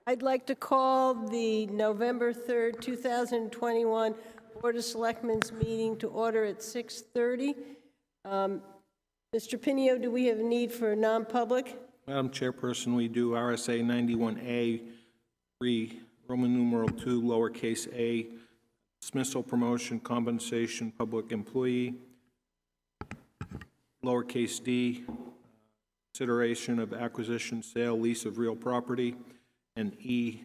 I'd like to call the November 3rd, 2021 Board of Selectmen's meeting to order at 6:30. Mr. Pinio, do we have a need for a non-public? Madam Chairperson, we do RSA 91A, 3, Roman numeral 2, lowercase a, dismissal, promotion, compensation, public employee, lowercase d, consideration of acquisition, sale, lease of real property, and E,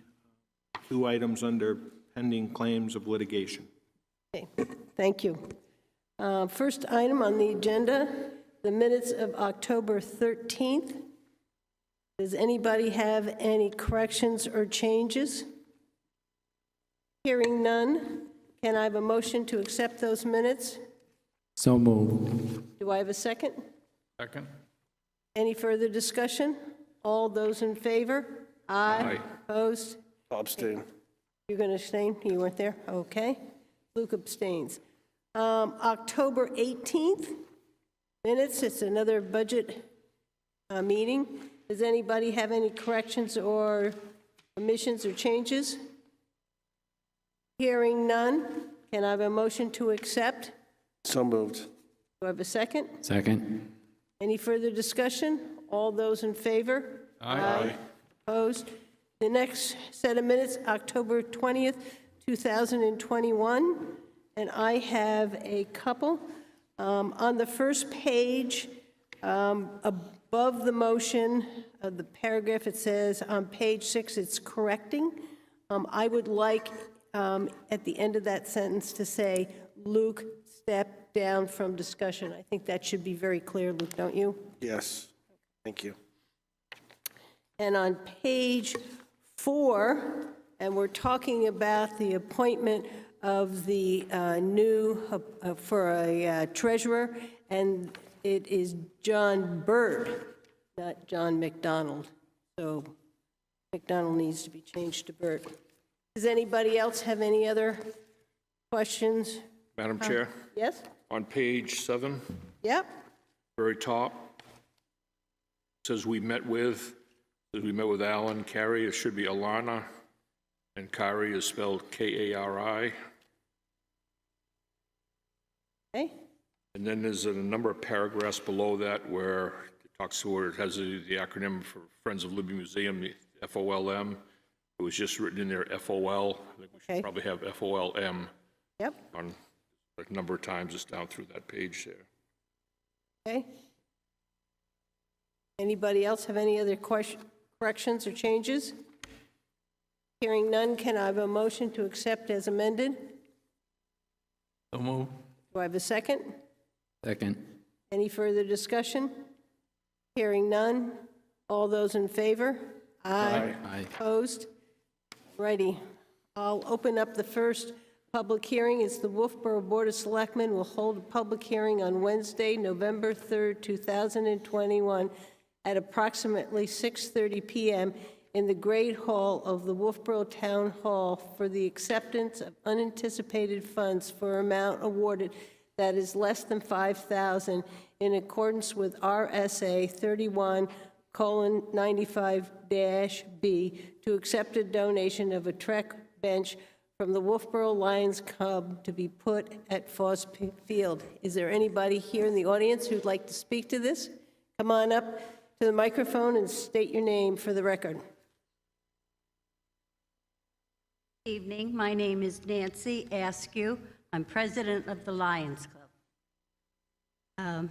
2 items under pending claims of litigation. Okay, thank you. First item on the agenda, the minutes of October 13th. Does anybody have any corrections or changes? Hearing none, can I have a motion to accept those minutes? So moved. Do I have a second? Second. Any further discussion? All those in favor? Aye. Opposed? I'll abstain. You're going to abstain? You weren't there? Okay. Luke abstains. October 18th, minutes. It's another budget meeting. Does anybody have any corrections or omissions or changes? Hearing none, can I have a motion to accept? So moved. Do I have a second? Second. Any further discussion? All those in favor? Aye. Opposed? The next set of minutes, October 20th, 2021, and I have a couple. On the first page, above the motion of the paragraph, it says on page 6, it's correcting. I would like at the end of that sentence to say, Luke stepped down from discussion. I think that should be very clear, Luke, don't you? Yes. Thank you. And on page 4, and we're talking about the appointment of the for a treasurer, and it is John Bird, not John McDonald. So McDonald needs to be changed to Bird. Does anybody else have any other questions? Madam Chair, Yes? on page 7, Yep. very top, says we met with Alan Carey. It should be Alana, and Kari is spelled K-A-R-I. Okay. And then there's a number of paragraphs below that where it talks where it has the acronym for Friends of Libby Museum, the FOLM. It was just written in there FOL. I think we should Okay. probably have FOLM Yep. on a number of times just down through that page there. Okay. Anybody else have any other corrections or changes? Hearing none, can I have a motion to accept as amended? So move. Do I have a second? Second. Any further discussion? Hearing none. All those in favor? Aye. Aye. Opposed? Righty. I'll open up the first public hearing. It's the Wolfeboro Board of Selectmen will hold a public hearing on Wednesday, November 3rd, 2021 at approximately 6:30 p.m. in the Great Hall of the Wolfeboro Town Hall for the acceptance of unanticipated funds for amount awarded that is less than $5,000 in accordance with RSA 31:95-B to accept a donation of a Trek bench from the Wolfeboro Lions Club to be put at Foss Field. Is there anybody here in the audience who'd like to speak to this? Come on up to the microphone and state your name for the record. Evening. My name is Nancy Askew. I'm president of the Lions Club.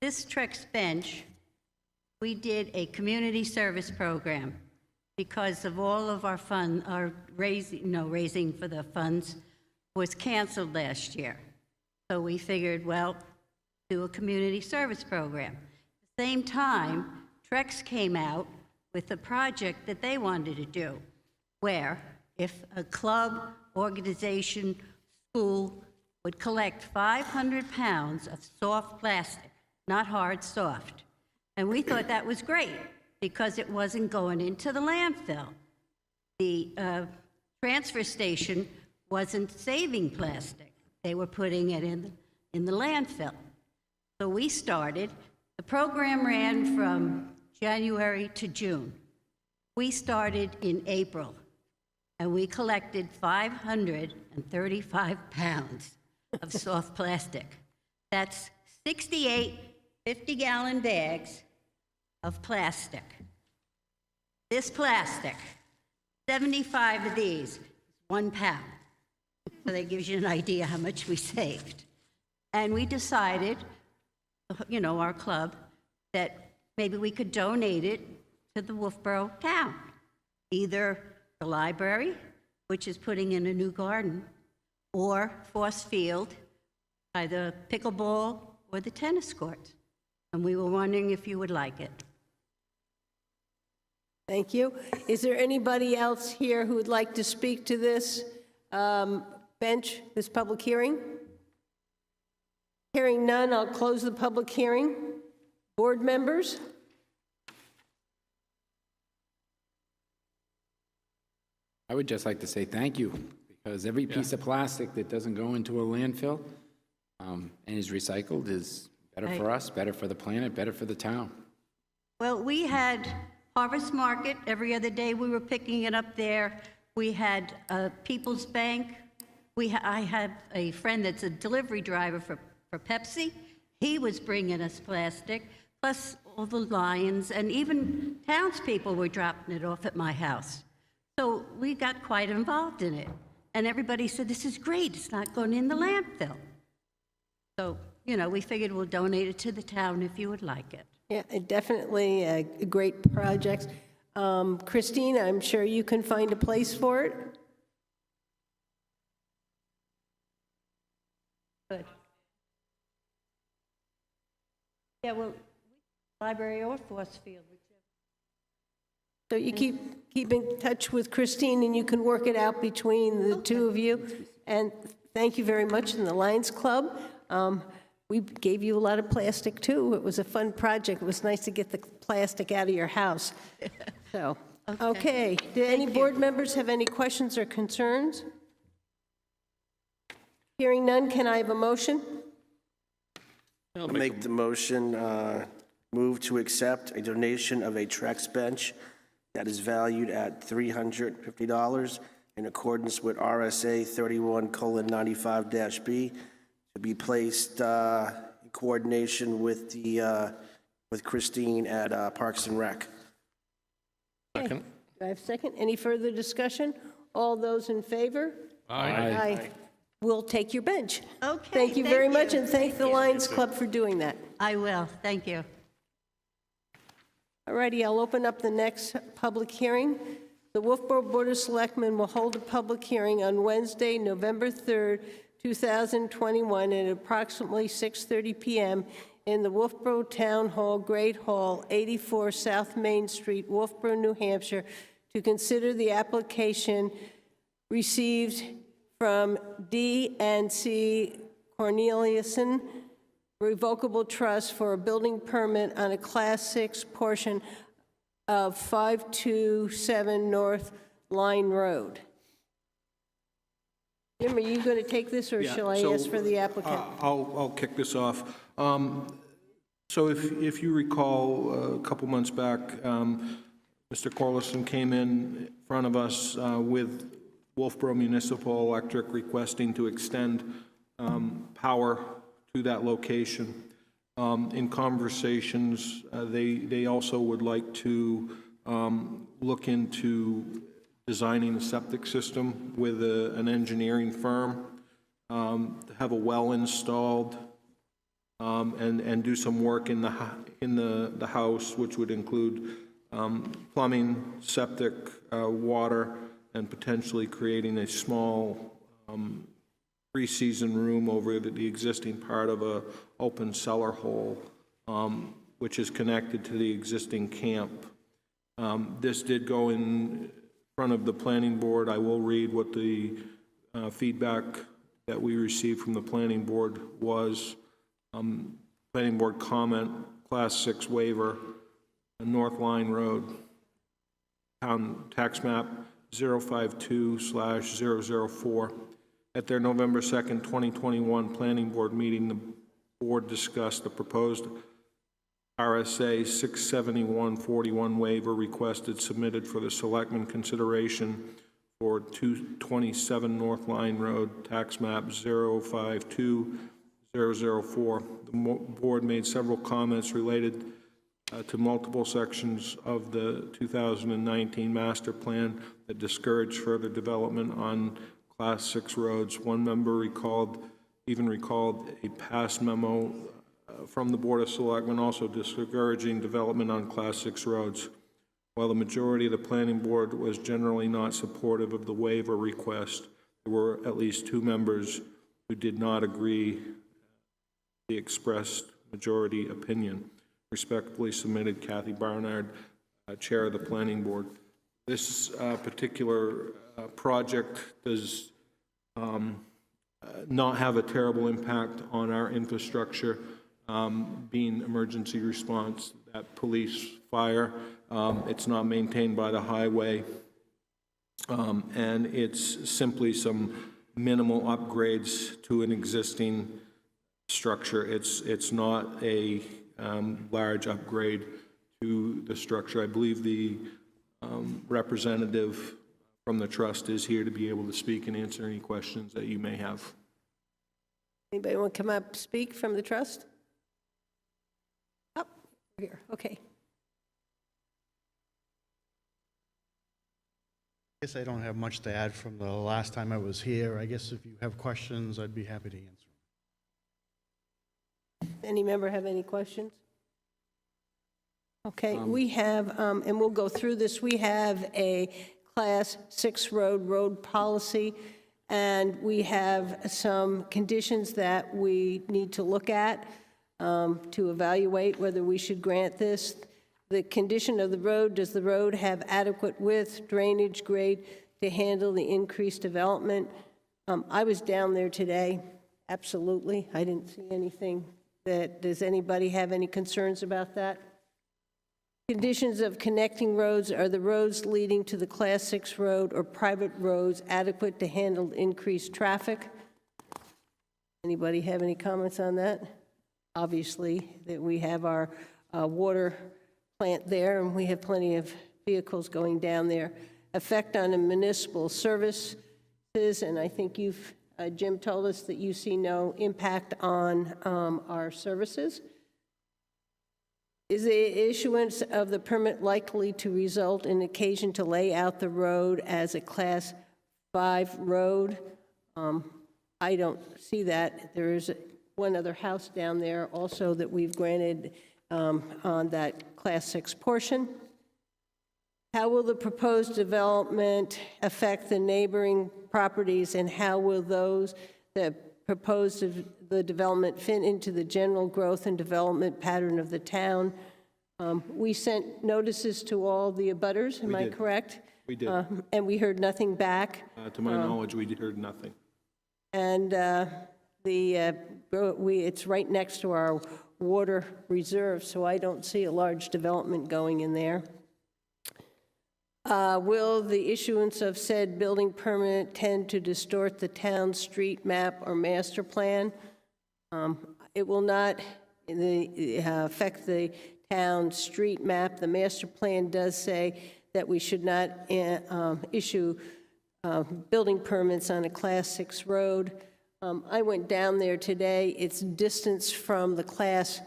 This Trex bench, we did a community service program because of all of our fund, our raising for the funds was canceled last year. So we figured, well, do a community service program. At the same time, Trex came out with a project that they wanted to do, where if a club, organization, school would collect 500 pounds of soft plastic, not hard, soft. And we thought that was great because it wasn't going into the landfill. The transfer station wasn't saving plastic. They were putting it in the landfill. So we started. The program ran from January to June. We started in April, and we collected 535 pounds of soft plastic. That's 68 50-gallon bags of plastic. This plastic, 75 of these, 1 pound. So that gives you an idea how much we saved. And we decided, you know, our club, that maybe we could donate it to the Wolfeboro town, either the library, which is putting in a new garden, or Force Field, either pickleball or the tennis courts. And we were wondering if you would like it. Thank you. Is there anybody else here who would like to speak to this bench, this public hearing? Hearing none, I'll close the public hearing. Board members? I would just like to say thank you, because every piece of plastic that doesn't go into a landfill and is recycled is better for us, better for the planet, better for the town. Well, we had Harvest Market every other day. We were picking it up there. We had People's Bank. I have a friend that's a delivery driver for Pepsi. He was bringing us plastic, plus all the Lions, and even townspeople were dropping it off at my house. So we got quite involved in it. And everybody said, this is great. It's not going in the landfill. So, you know, we figured we'll donate it to the town if you would like it. Yeah, definitely a great project. Christine, I'm sure you can find a place for it. Good. Yeah, well, library or Force Field. So you keep in touch with Christine, and you can work it out between the two of you. And thank you very much. In the Lions Club, we gave you a lot of plastic, too. It was a fun project. It was nice to get the plastic out of your house. So, okay. Do any board members have any questions or concerns? Hearing none, can I have a motion? I'll make the motion, move to accept a donation of a Trex bench that is valued at $350 in accordance with RSA 31:95-B to be placed in coordination with with Christine at Parks and Rec. Second. Do I have a second? Any further discussion? All those in favor? Aye. We'll take your bench. Okay, Thank you very much, you. and thank the Lions Club for doing that. I will. Thank you. All righty, I'll open up the next public hearing. The Wolfeboro Board of Selectmen will hold a public hearing on Wednesday, November 3rd, 2021, at approximately 6:30 p.m. in the Wolfeboro Town Hall, Great Hall, 84 South Main Street, Wolfeboro, New Hampshire, to consider the application received from D&C Corneliuson Revocable Trust for a building permit on a Class 6 portion of 527 North Line Road. Jim, are you going to take this, or shall I ask for the applicant? I'll kick this off. So if you recall, a couple months back, Mr. Corlison came in front of us with Wolfeboro Municipal Electric requesting to extend power to that location. In conversations, they also would like to look into designing a septic system with an engineering firm, have a well installed, and do some work in the house, which would include plumbing, septic, water, and potentially creating a small pre-season room over the existing part of a open cellar hole, which is connected to the existing camp. This did go in front of the planning board. I will read what the feedback that we received from the planning board was. Planning board comment, Class 6 waiver, North Line Road, town tax map 052/004. At their November 2nd, 2021 planning board meeting, the board discussed the proposed RSA 67141 waiver requested submitted for the Selectmen consideration for 227 North Line Road, tax map 052004. The board made several comments related to multiple sections of the 2019 master plan that discouraged further development on Class 6 roads. One member even recalled a past memo from the Board of Selectmen also discouraging development on Class 6 roads. While the majority of the planning board was generally not supportive of the waiver request, there were at least 2 members who did not agree with the expressed majority opinion. Respectfully submitted, Kathy Barnard, Chair of the Planning Board. This particular project does not have a terrible impact on our infrastructure, being emergency response, that police, fire. It's not maintained by the highway, and it's simply some minimal upgrades to an existing structure. It's not a large upgrade to the structure. I believe the representative from the trust is here to be able to speak and answer any questions that you may have. Anybody want to come up speak from the trust? Up here, okay. I guess I don't have much to add from the last time I was here. I guess if you have questions, I'd be happy to answer. Any member have any questions? Okay, we have, and we'll go through this, we have a Class 6 road policy, and we have some conditions that we need to look at to evaluate whether we should grant this. The condition of the road: does the road have adequate width, drainage, grade to handle the increased development? I was down there today, absolutely. I didn't see anything. Does anybody have any concerns about that? Conditions of connecting roads: are the roads leading to the Class 6 road or private roads adequate to handle increased traffic? Anybody have any comments on that? Obviously, that we have our water plant there, and we have plenty of vehicles going down there. Effect on the municipal services, and I think you've, Jim told us that you see no impact on our services. Is the issuance of the permit likely to result in occasion to lay out the road as a Class 5 road? I don't see that. There is one other house down there also that we've granted on that Class 6 portion. How will the proposed development affect the neighboring properties, and how will those that proposed the development fit into the general growth and development pattern of the town? We sent notices to all the abutters, am I correct? We did. And we heard nothing back. To my knowledge, we heard nothing. And it's right next to our water reserve, so I don't see a large development going in there. Will the issuance of said building permit tend to distort the town street map or master plan? It will not affect the town street map. The master plan does say that we should not issue building permits on a Class 6 road. I went down there today. Its distance from the Class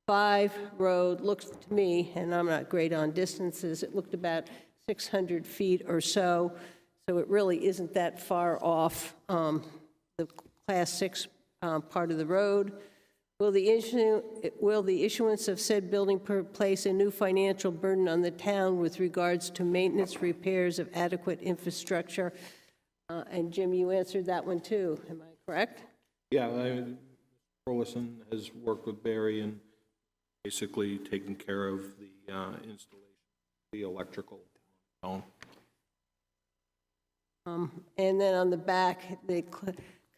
5 road looks to me, and I'm not great on distances, it looked about 600 feet or so, so it really isn't that far off the Class 6 part of the road. Will the issuance of said building place a new financial burden on the town with regards to maintenance, repairs of adequate infrastructure? And Jim, you answered that one too, am I correct? Yeah, Burleson has worked with Barry and basically taken care of the installation, the electrical. And then on the back, the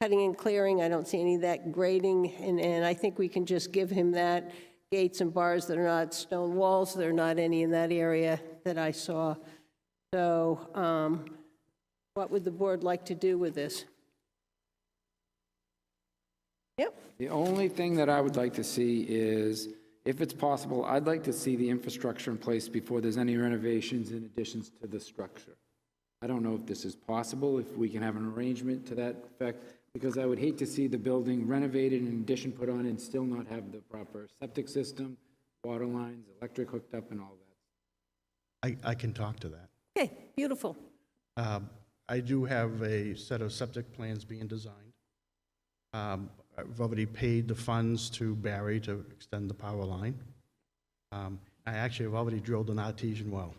cutting and clearing, I don't see any of that grading, and I think we can just give him that. Gates and bars that are not stone walls, there are not any in that area that I saw. So what would the board like to do with this? Yep. The only thing that I would like to see is if it's possible, I'd like to see the infrastructure in place before there's any renovations in additions to the structure. I don't know if this is possible, if we can have an arrangement to that effect, because I would hate to see the building renovated and addition put on and still not have the proper septic system, water lines, electric hooked up, and all that. I can talk to that. Okay, beautiful. I do have a set of septic plans being designed. I've already paid the funds to Barry to extend the power line. I actually have already drilled an artesian well.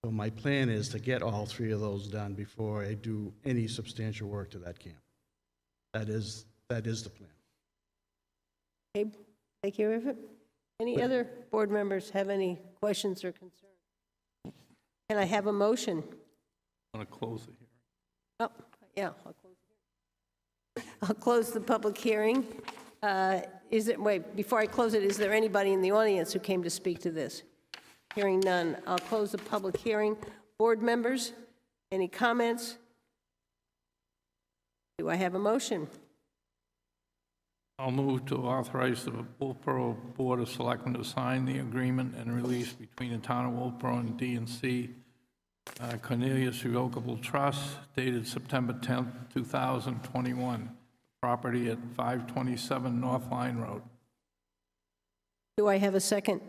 So my plan is to get all three of those done before I do any substantial work to that camp. That is the plan. Okay, take care of it. Any other board members have any questions or concerns? Can I have a motion? Want to close the hearing? Oh, yeah, I'll close the public hearing. Wait, before I close it, is there anybody in the audience who came to speak to this? Hearing none, I'll close the public hearing. Board members, any comments? Do I have a motion? I'll move to authorize the Wolfeboro Board of Selectmen to sign the agreement and release between the town of Wolfeboro and D&C Cornelius Revocable Trust dated September 10th, 2021. Property at 527 North Line Road. Do I have a second?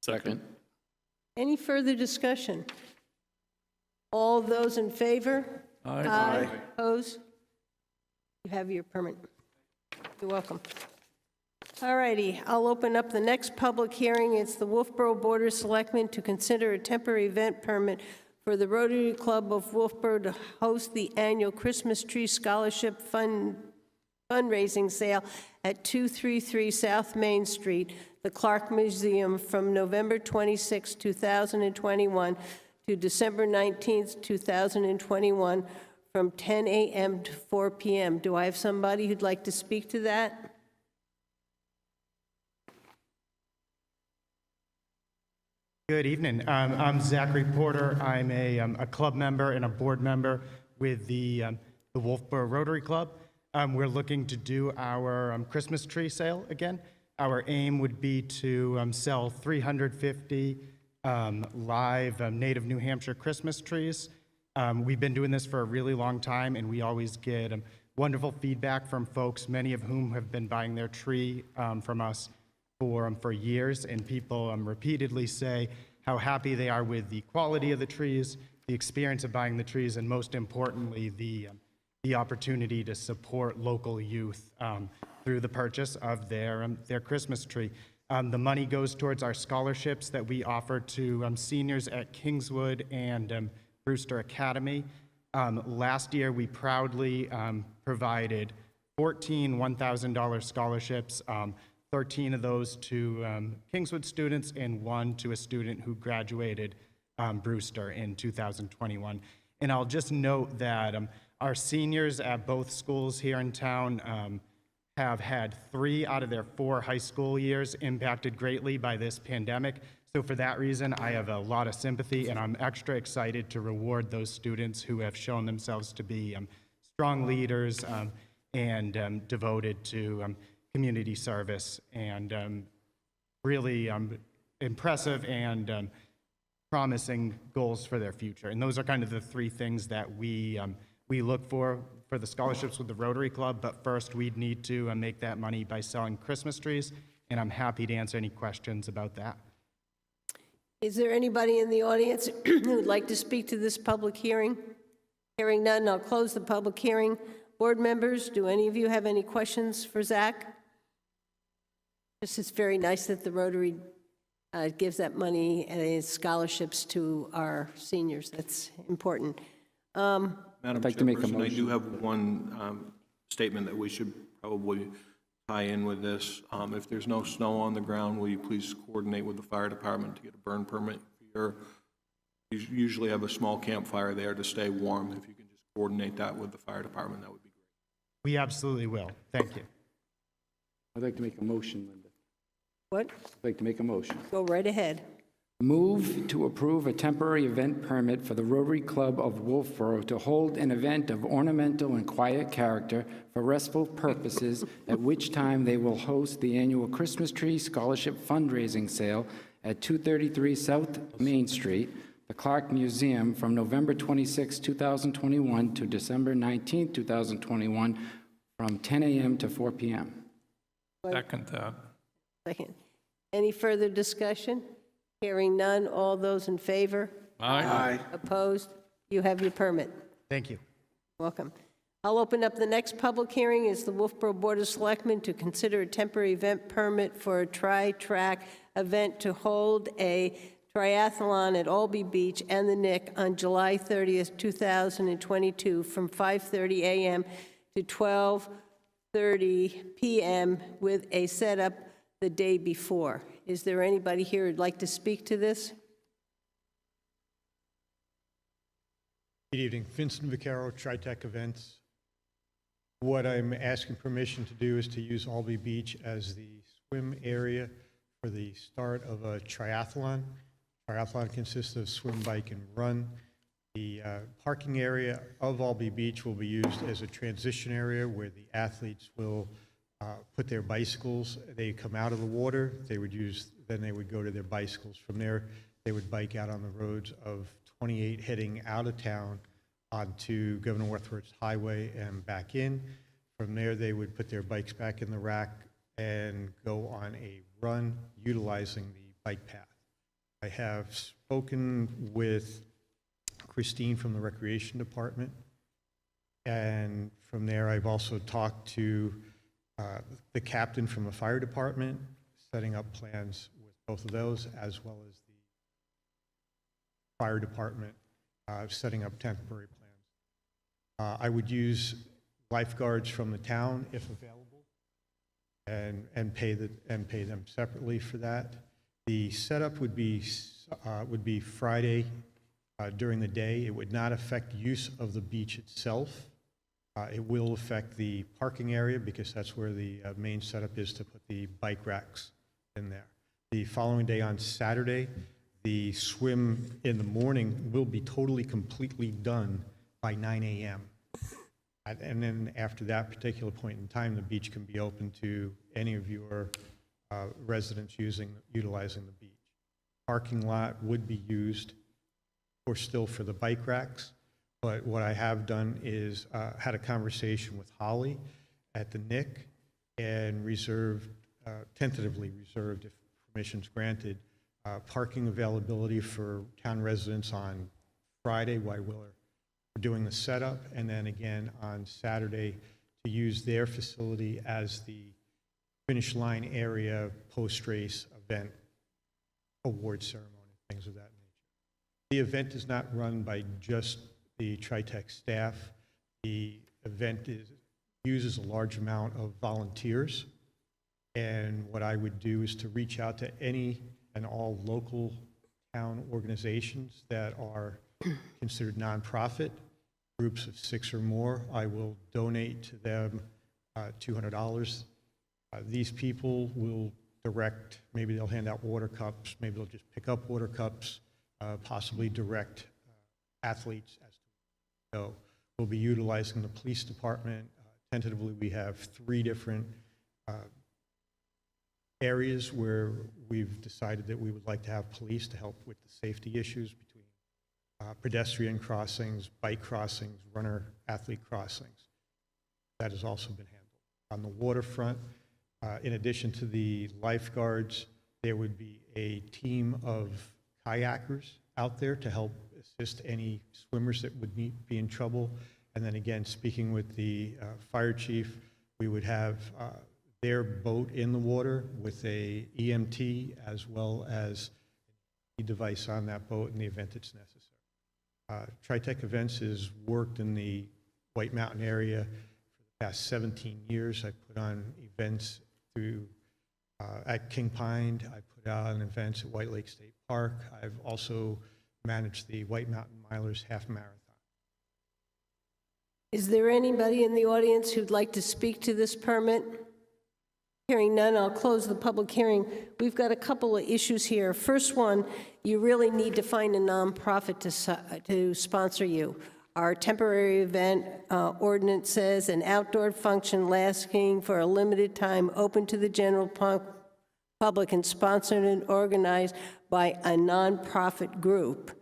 Second. Any further discussion? All those in favor? Aye. Opposed? You have your permit. You're welcome. All righty, I'll open up the next public hearing. It's the Wolfeboro Board of Selectmen to consider a temporary event permit for the Rotary Club of Wolfeboro to host the annual Christmas Tree Scholarship fundraising sale at 233 South Main Street, the Clark Museum, from November 26, 2021 to December 19, 2021, from 10 a.m. to 4 p.m. Do I have somebody who'd like to speak to that? Good evening. I'm Zachary Porter. I'm a club member and a board member with the Wolfeboro Rotary Club. We're looking to do our Christmas tree sale again. Our aim would be to sell 350 live native New Hampshire Christmas trees. We've been doing this for a really long time, and we always get wonderful feedback from folks, many of whom have been buying their tree from us for years, and people repeatedly say how happy they are with the quality of the trees, the experience of buying the trees, and most importantly, the opportunity to support local youth through the purchase of their Christmas tree. The money goes towards our scholarships that we offer to seniors at Kingswood and Brewster Academy. Last year, we proudly provided 14 $1,000 scholarships, 13 of those to Kingswood students and 1 to a student who graduated Brewster in 2021. And I'll just note that our seniors at both schools here in town have had 3 out of their 4 high school years impacted greatly by this pandemic. So for that reason, I have a lot of sympathy, and I'm extra excited to reward those students who have shown themselves to be strong leaders and devoted to community service, and really impressive and promising goals for their future. And those are kind of the 3 things that we look for the scholarships with the Rotary Club. But first, we'd need to make that money by selling Christmas trees, and I'm happy to answer any questions about that. Is there anybody in the audience who would like to speak to this public hearing? Hearing none, I'll close the public hearing. Board members, do any of you have any questions for Zach? It's very nice that the Rotary gives that money and scholarships to our seniors. That's important. Madam I'd like to make a Chairperson, I do motion. have one statement that we should probably tie in with this. If there's no snow on the ground, will you please coordinate with the fire department to get a burn permit? You usually have a small campfire there to stay warm. If you can just coordinate that with the fire department, that would be great. We absolutely will. Thank you. I'd like to make a motion, Linda. What? I'd like to make a motion. Go right ahead. Move to approve a temporary event permit for the Rotary Club of Wolfeboro to hold an event of ornamental and quiet character for restful purposes, at which time they will host the annual Christmas Tree Scholarship Fundraising Sale at 233 South Main Street, the Clark Museum, from November 26, 2021 to December 19, 2021, from 10 a.m. to 4 p.m. Second that. Second. Any further discussion? Hearing none, all those in favor? Aye. Opposed? You have your permit. Thank you. Welcome. I'll open up the next public hearing is the Wolfeboro Board of Selectmen to consider a temporary event permit for a tri-track event to hold a triathlon at Albee Beach and the Nick on July 30th, 2022, from 5:30 a.m. to 12:30 p.m. with a setup the day before. Is there anybody here who'd like to speak to this? Good evening. Vincent Vaccaro, TriTech Events. What I'm asking permission to do is to use Albee Beach as the swim area for the start of a triathlon. Triathlon consists of swim, bike, and run. The parking area of Albee Beach will be used as a transition area where the athletes will put their bicycles. They come out of the water. Then they would go to their bicycles. From there, they would bike out on the roads of 28 heading out of town onto Governor Northward's Highway and back in. From there, they would put their bikes back in the rack and go on a run utilizing the bike path. I have spoken with Christine from the Recreation Department, and from there, I've also talked to the captain from the fire department, setting up plans with both of those, as well as the fire department setting up temporary plans. I would use lifeguards from the town if available, and pay them separately for that. The setup would be Friday during the day. It would not affect use of the beach itself. It will affect the parking area because that's where the main setup is to put the bike racks in there. The following day on Saturday, the swim in the morning will be totally, completely done by 9 a.m. And then after that particular point in time, the beach can be open to any of your residents utilizing the beach. Parking lot would be used still for the bike racks. But what I have done is had a conversation with Holly at the Nick and tentatively reserved, if permission's granted, parking availability for town residents on Friday while we're doing the setup, and then again on Saturday to use their facility as the finish line area, post-race event, award ceremony, things of that nature. The event is not run by just the TriTech staff. The event uses a large amount of volunteers, and what I would do is to reach out to any and all local town organizations that are considered nonprofit, groups of 6 or more. I will donate to them $200. These people will direct, maybe they'll hand out water cups, maybe they'll just pick up water cups, possibly direct athletes as to go. We'll be utilizing the police department. Tentatively, we have 3 different areas where we've decided that we would like to have police to help with the safety issues between pedestrian crossings, bike crossings, runner-athlete crossings. That has also been handled. On the waterfront, in addition to the lifeguards, there would be a team of kayakers out there to help assist any swimmers that would be in trouble. And then again, speaking with the fire chief, we would have their boat in the water with a EMT as well as a device on that boat in the event it's necessary. TriTech Events has worked in the White Mountain area for the past 17 years. I put on events at King Pine. I put on events at White Lake State Park. I've also managed the White Mountain Milers Half Marathon. Is there anybody in the audience who'd like to speak to this permit? Hearing none, I'll close the public hearing. We've got a couple of issues here. First one, you really need to find a nonprofit to sponsor you. Our temporary event ordinance says an outdoor function lasting for a limited time, open to the general public and sponsored and organized by a nonprofit group.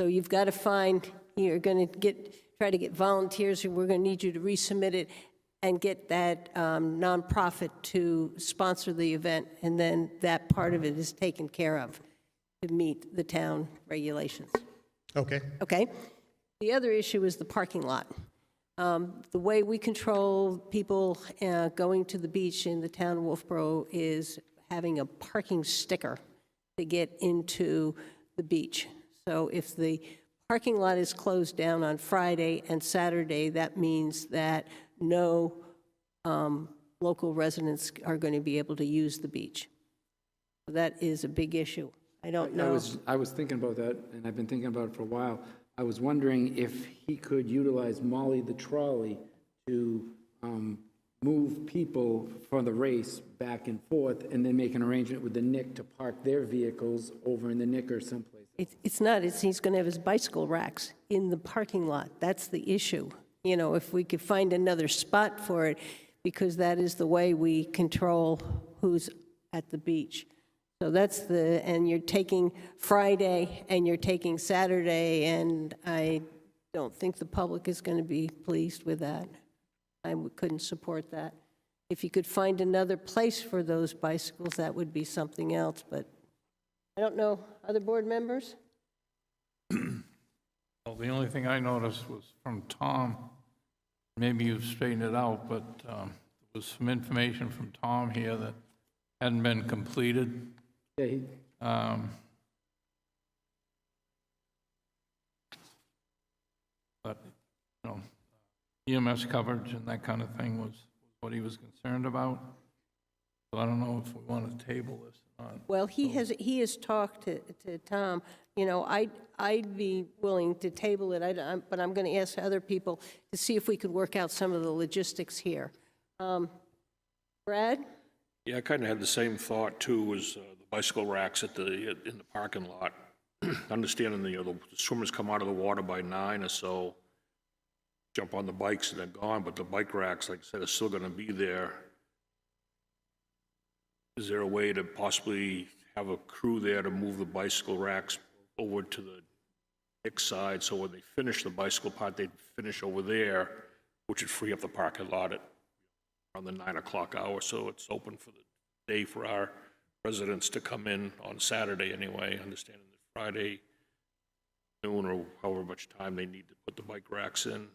So you've got to find, you're going to try to get volunteers, we're going to need you to resubmit it and get that nonprofit to sponsor the event, and then that part of it is taken care of to meet the town regulations. Okay. Okay? The other issue is the parking lot. The way we control people going to the beach in the town of Wolfeboro is having a parking sticker to get into the beach. So if the parking lot is closed down on Friday and Saturday, that means that no local residents are going to be able to use the beach. So that is a big issue. I don't know. I was thinking about that, and I've been thinking about it for a while. I was wondering if he could utilize Molly the trolley to move people for the race back and forth, and then make an arrangement with the Nick to park their vehicles over in the Nick or someplace. It's not. He's going to have his bicycle racks in the parking lot. That's the issue. You know, if we could find another spot for it, because that is the way we control who's at the beach. So that's and you're taking Friday and you're taking Saturday, and I don't think the public is going to be pleased with that. I couldn't support that. If you could find another place for those bicycles, that would be something else, but I don't know. Other board members? Well, the only thing I noticed was from Tom, maybe you've straightened it out, but there was some information from Tom here that hadn't been completed. Yeah, But, you know, EMS coverage and that kind of thing was what he was concerned about. So I don't know if we want to table this or not. Well, he has talked to Tom. You know, I'd be willing to table it, but I'm going to ask other people to see if we could work out some of the logistics here. Brad? Yeah, I kind of had the same thought too, as the bicycle racks in the parking lot. Understanding the swimmers come out of the water by 9 or so, jump on the bikes and they're gone, but the bike racks, like I said, are still going to be there. Is there a way to possibly have a crew there to move the bicycle racks over to the Nick side, so when they finish the bicycle part, they'd finish over there, which would free up the parking lot at around the 9 o'clock hour, so it's open for the day for our residents to come in on Saturday anyway, understanding that Friday noon or however much time they need to put the bike racks in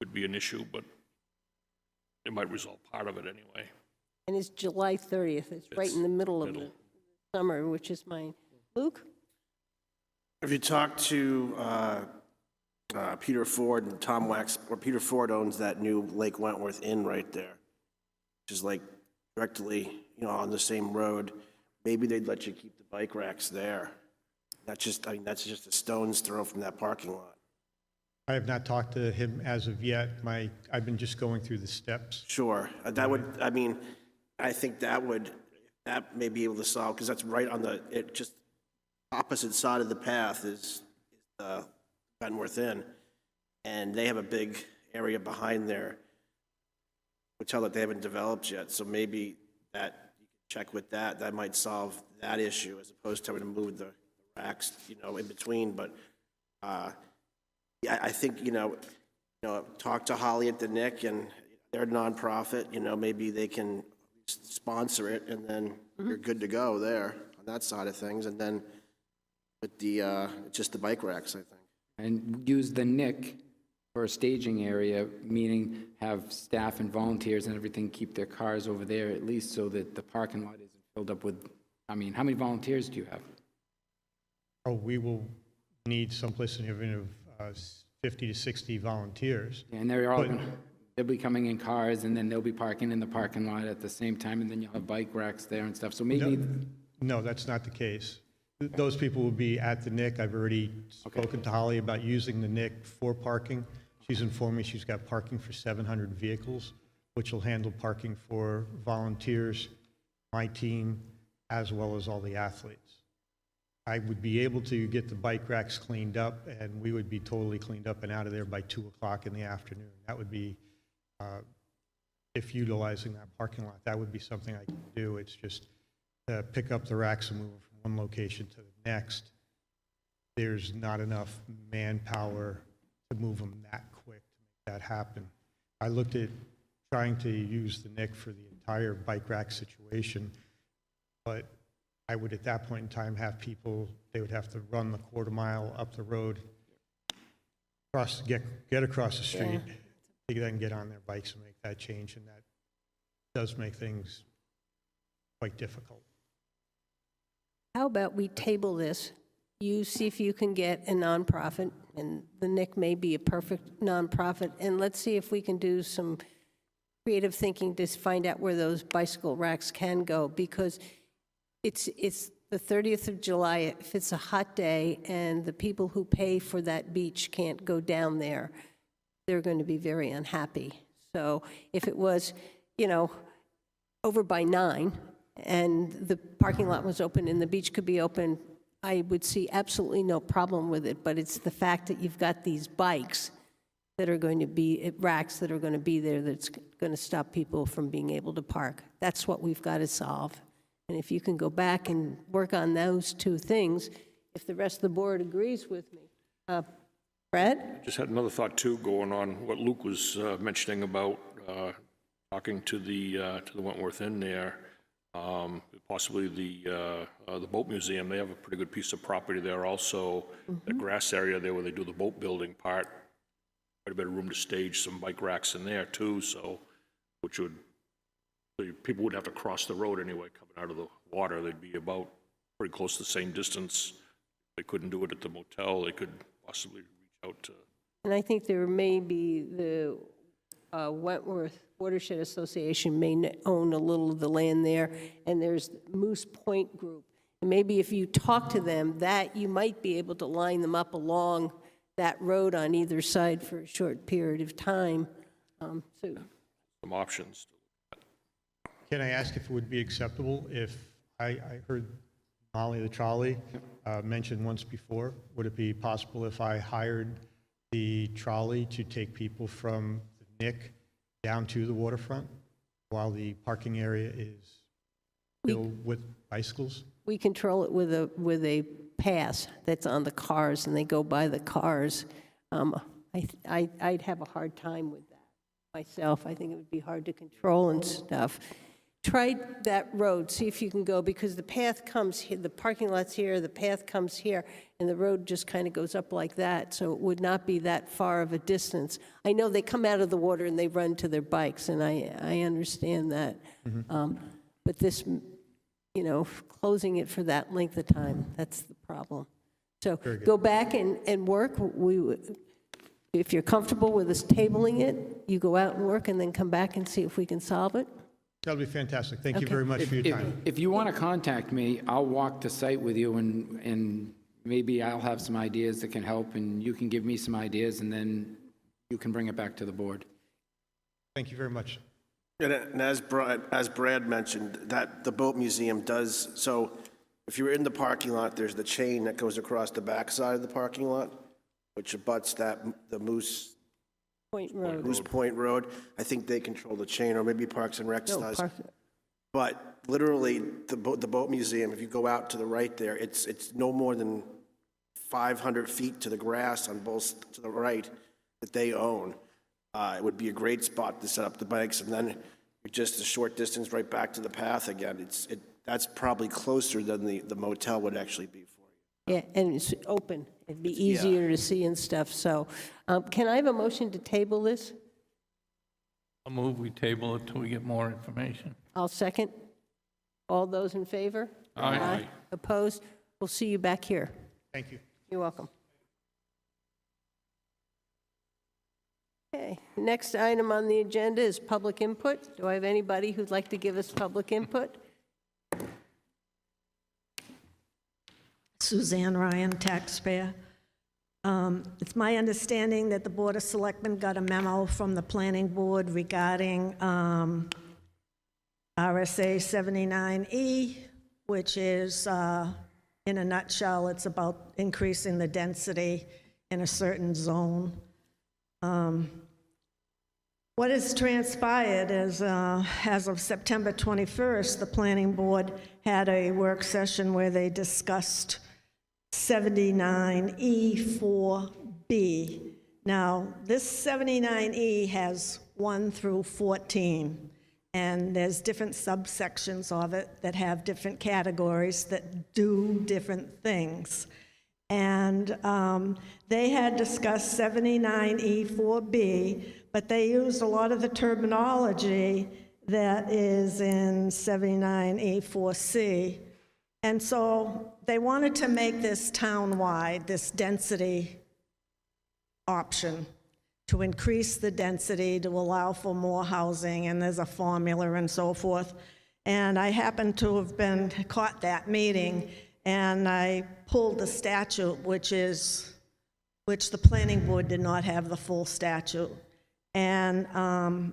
could be an issue, but it might resolve part of it anyway. And it's July 30th. It's right in the middle of the summer, which is mine. Luke? If you talk to Peter Ford and Tom Wax, or Peter Ford owns that new Lake Wentworth Inn right there, which is like directly, on the same road. Maybe they'd let you keep the bike racks there. That's just a stone's throw from that parking lot. I have not talked to him as of yet. I've been just going through the steps. Sure, I think that may be able to solve, because that's right on just opposite side of the path is the Wentworth Inn, and they have a big area behind their hotel that they haven't developed yet, so maybe that, you can check with that, that might solve that issue, as opposed to having to move the racks, in between, but, yeah, I think, talk to Holly at the Nick, and they're a nonprofit, maybe they can sponsor it, and then you're good to go there on that side of things, and then with just the bike racks, I think. and use the Nick for a staging area, meaning have staff and volunteers and everything keep their cars over there at least, so that the parking lot isn't filled up with, how many volunteers do you have? Oh, we will need someplace in the event of 50 to 60 volunteers. And they're all they'll be coming in cars, and then they'll be parking in the parking lot at the same time, and then you'll have bike racks there and stuff, so maybe... No, that's not the case. Those people will be at the Nick. I've already spoken to Holly about using the Nick for parking. She's informed me she's got parking for 700 vehicles. which will handle parking for volunteers, my team, as well as all the athletes. I would be able to get the bike racks cleaned up, and we would be totally cleaned up and out of there by 2 o'clock in the afternoon. That would be, if utilizing that parking lot, that would be something I could do. It's just pick up the racks and move them from one location to the next. There's not enough manpower to move them that quick to make that happen. I looked at trying to use the NIC for the entire bike rack situation, but I would at that point in time have people, they would have to run the quarter mile up the road, get across the street, they then get on their bikes and make that change, and that does make things quite difficult. How about we table this? You see if you can get a nonprofit, and the NIC may be a perfect nonprofit, and let's see if we can do some creative thinking to find out where those bicycle racks can go, because it's the 30th of July, if it's a hot day and the people who pay for that beach can't go down there, they're going to be very unhappy. So if it was, over by 9 and the parking lot was open and the beach could be open, I would see absolutely no problem with it. But it's the fact that you've got these bikes that are going to be, racks that are going to be there, that's going to stop people from being able to park. That's what we've got to solve. And if you can go back and work on those two things, if the rest of the board agrees with me. Brad? Just had another thought too, going on what Luke was mentioning about talking to the Wentworth Inn there, possibly the boat museum. They have a pretty good piece of property there also. The grass area there where they do the boat building part, quite a bit of room to stage some bike racks in there too. So, which would, people would have to cross the road anyway coming out of the water. They'd be about pretty close to the same distance. They couldn't do it at the motel. They could possibly reach out to. And I think there may be the Wentworth Watershed Association may own a little of the land there, and there's Moose Point Group. And maybe if you talk to them, that you might be able to line them up along that road on either side for a short period of time. Some options. Can I ask if it would be acceptable if I heard Molly the trolley mentioned once before? Would it be possible if I hired the trolley to take people from the NIC down to the waterfront while the parking area is filled with bicycles? We control it with a pass that's on the cars, and they go by the cars. I'd have a hard time with that myself. I think it would be hard to control and stuff. Try that road, see if you can go, because the path comes here, the parking lot's here, the path comes here, and the road just kind of goes up like that, so it would not be that far of a distance. I know they come out of the water and they run to their bikes, and I understand that. But this, closing it for that length of time, that's the problem. So go back and work. If you're comfortable with us tabling it, you go out and work and then come back and see if we can solve it. That would be fantastic. Thank you very much for your time. If you want to contact me, I'll walk the site with you, and maybe I'll have some ideas that can help, and you can give me some ideas, and then you can bring it back to the board. Thank you very much. And as Brad mentioned, that the boat museum does, so if you're in the parking lot, there's the chain that goes across the backside of the parking lot, which abuts the Moose Point Road. I think they control the chain, or maybe Parks and Rec does. But literally, the boat museum, if you go out to the right there, it's no more than 500 feet to the grass on both to the right that they own. It would be a great spot to set up the bikes, and then just a short distance right back to the path again. That's probably closer than the motel would actually be for you. Yeah, and it's open. It'd be easier to see and stuff. So can I have a motion to table this? I'll move we table it till we get more information. I'll second. All those in favor? Aye. Opposed? We'll see you back here. Thank you. You're welcome. Okay, next item on the agenda is public input. Do I have anybody who'd like to give us public input? Suzanne Ryan, taxpayer. It's my understanding that the Board of Selectmen got a memo from the Planning Board regarding RSA 79E, which is, in a nutshell, it's about increasing the density in a certain zone. What has transpired is, as of September 21st, the Planning Board had a work session where they discussed 79E4B. Now, this 79E has 1 through 14, and there's different subsections of it that have different categories that do different things. And they had discussed 79E4B, but they used a lot of the terminology that is in 79E4C. And so they wanted to make this town-wide, this density option, to increase the density, to allow for more housing, and there's a formula and so forth. And I happened to have been caught that meeting, and I pulled the statute, which the Planning Board did not have the full statute. And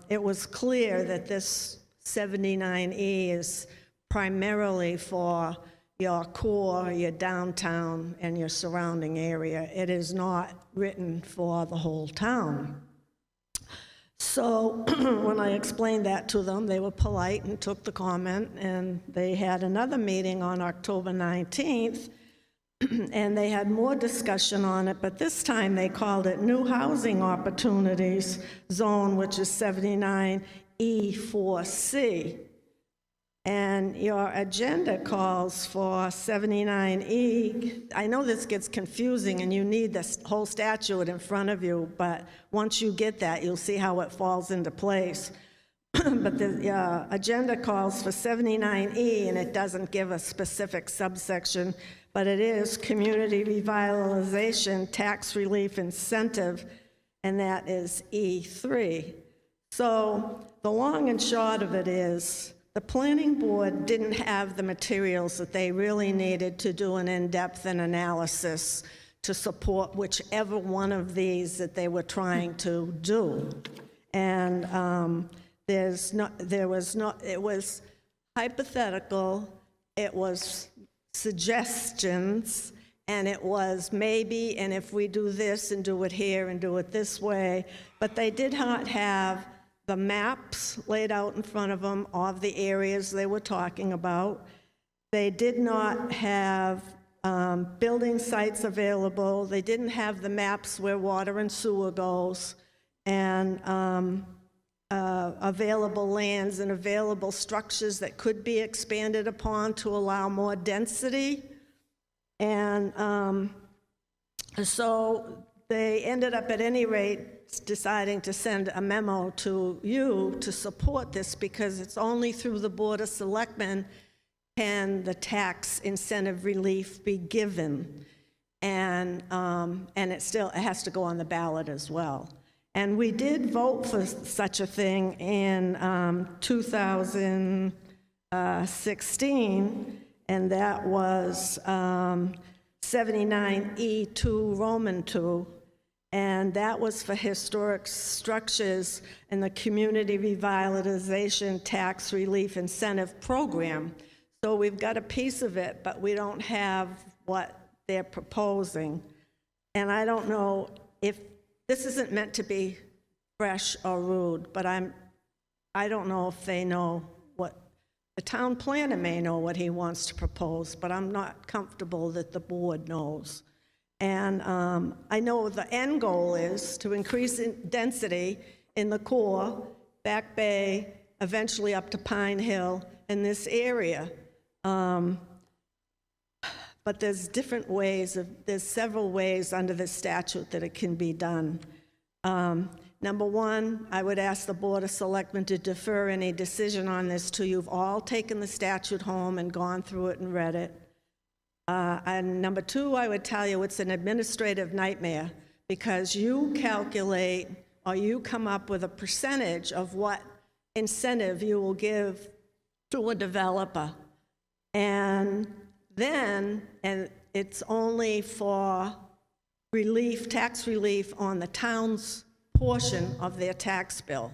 it was clear that this 79E is primarily for your core, your downtown, and your surrounding area. It is not written for the whole town. So when I explained that to them, they were polite and took the comment, and they had another meeting on October 19th, and they had more discussion on it, but this time they called it New Housing Opportunities Zone, which is 79E4C. And your agenda calls for 79E. I know this gets confusing and you need this whole statute in front of you, but once you get that, you'll see how it falls into place. But the agenda calls for 79E, and it doesn't give a specific subsection, but it is Community Revitalization Tax Relief Incentive, and that is E3. So the long and short of it is, the Planning Board didn't have the materials that they really needed to do an in-depth analysis to support whichever one of these that they were trying to do. And it was hypothetical, it was suggestions, and it was maybe, and if we do this and do it here and do it this way, but they did not have the maps laid out in front of them of the areas they were talking about. They did not have building sites available. They didn't have the maps where water and sewer goes, and available lands and available structures that could be expanded upon to allow more density. And so they ended up, at any rate, deciding to send a memo to you to support this, because it's only through the Board of Selectmen can the tax incentive relief be given. And it has to go on the ballot as well. And we did vote for such a thing in 2016, and that was 79E2 Roman 2. And that was for historic structures in the Community Revitalization Tax Relief Incentive Program. So we've got a piece of it, but we don't have what they're proposing. And I don't know if, this isn't meant to be fresh or rude, but I don't know if they know what, the town planner may know what he wants to propose, but I'm not comfortable that the board knows. And I know the end goal is to increase density in the core, Back Bay, eventually up to Pine Hill, in this area. But there's different ways, there's several ways under the statute that it can be done. Number one, I would ask the Board of Selectmen to defer any decision on this till you've all taken the statute home and gone through it and read it. And number two, I would tell you it's an administrative nightmare, because you calculate or you come up with a percentage of what incentive you will give to a developer. And then, and it's only for relief, tax relief on the town's portion of their tax bill.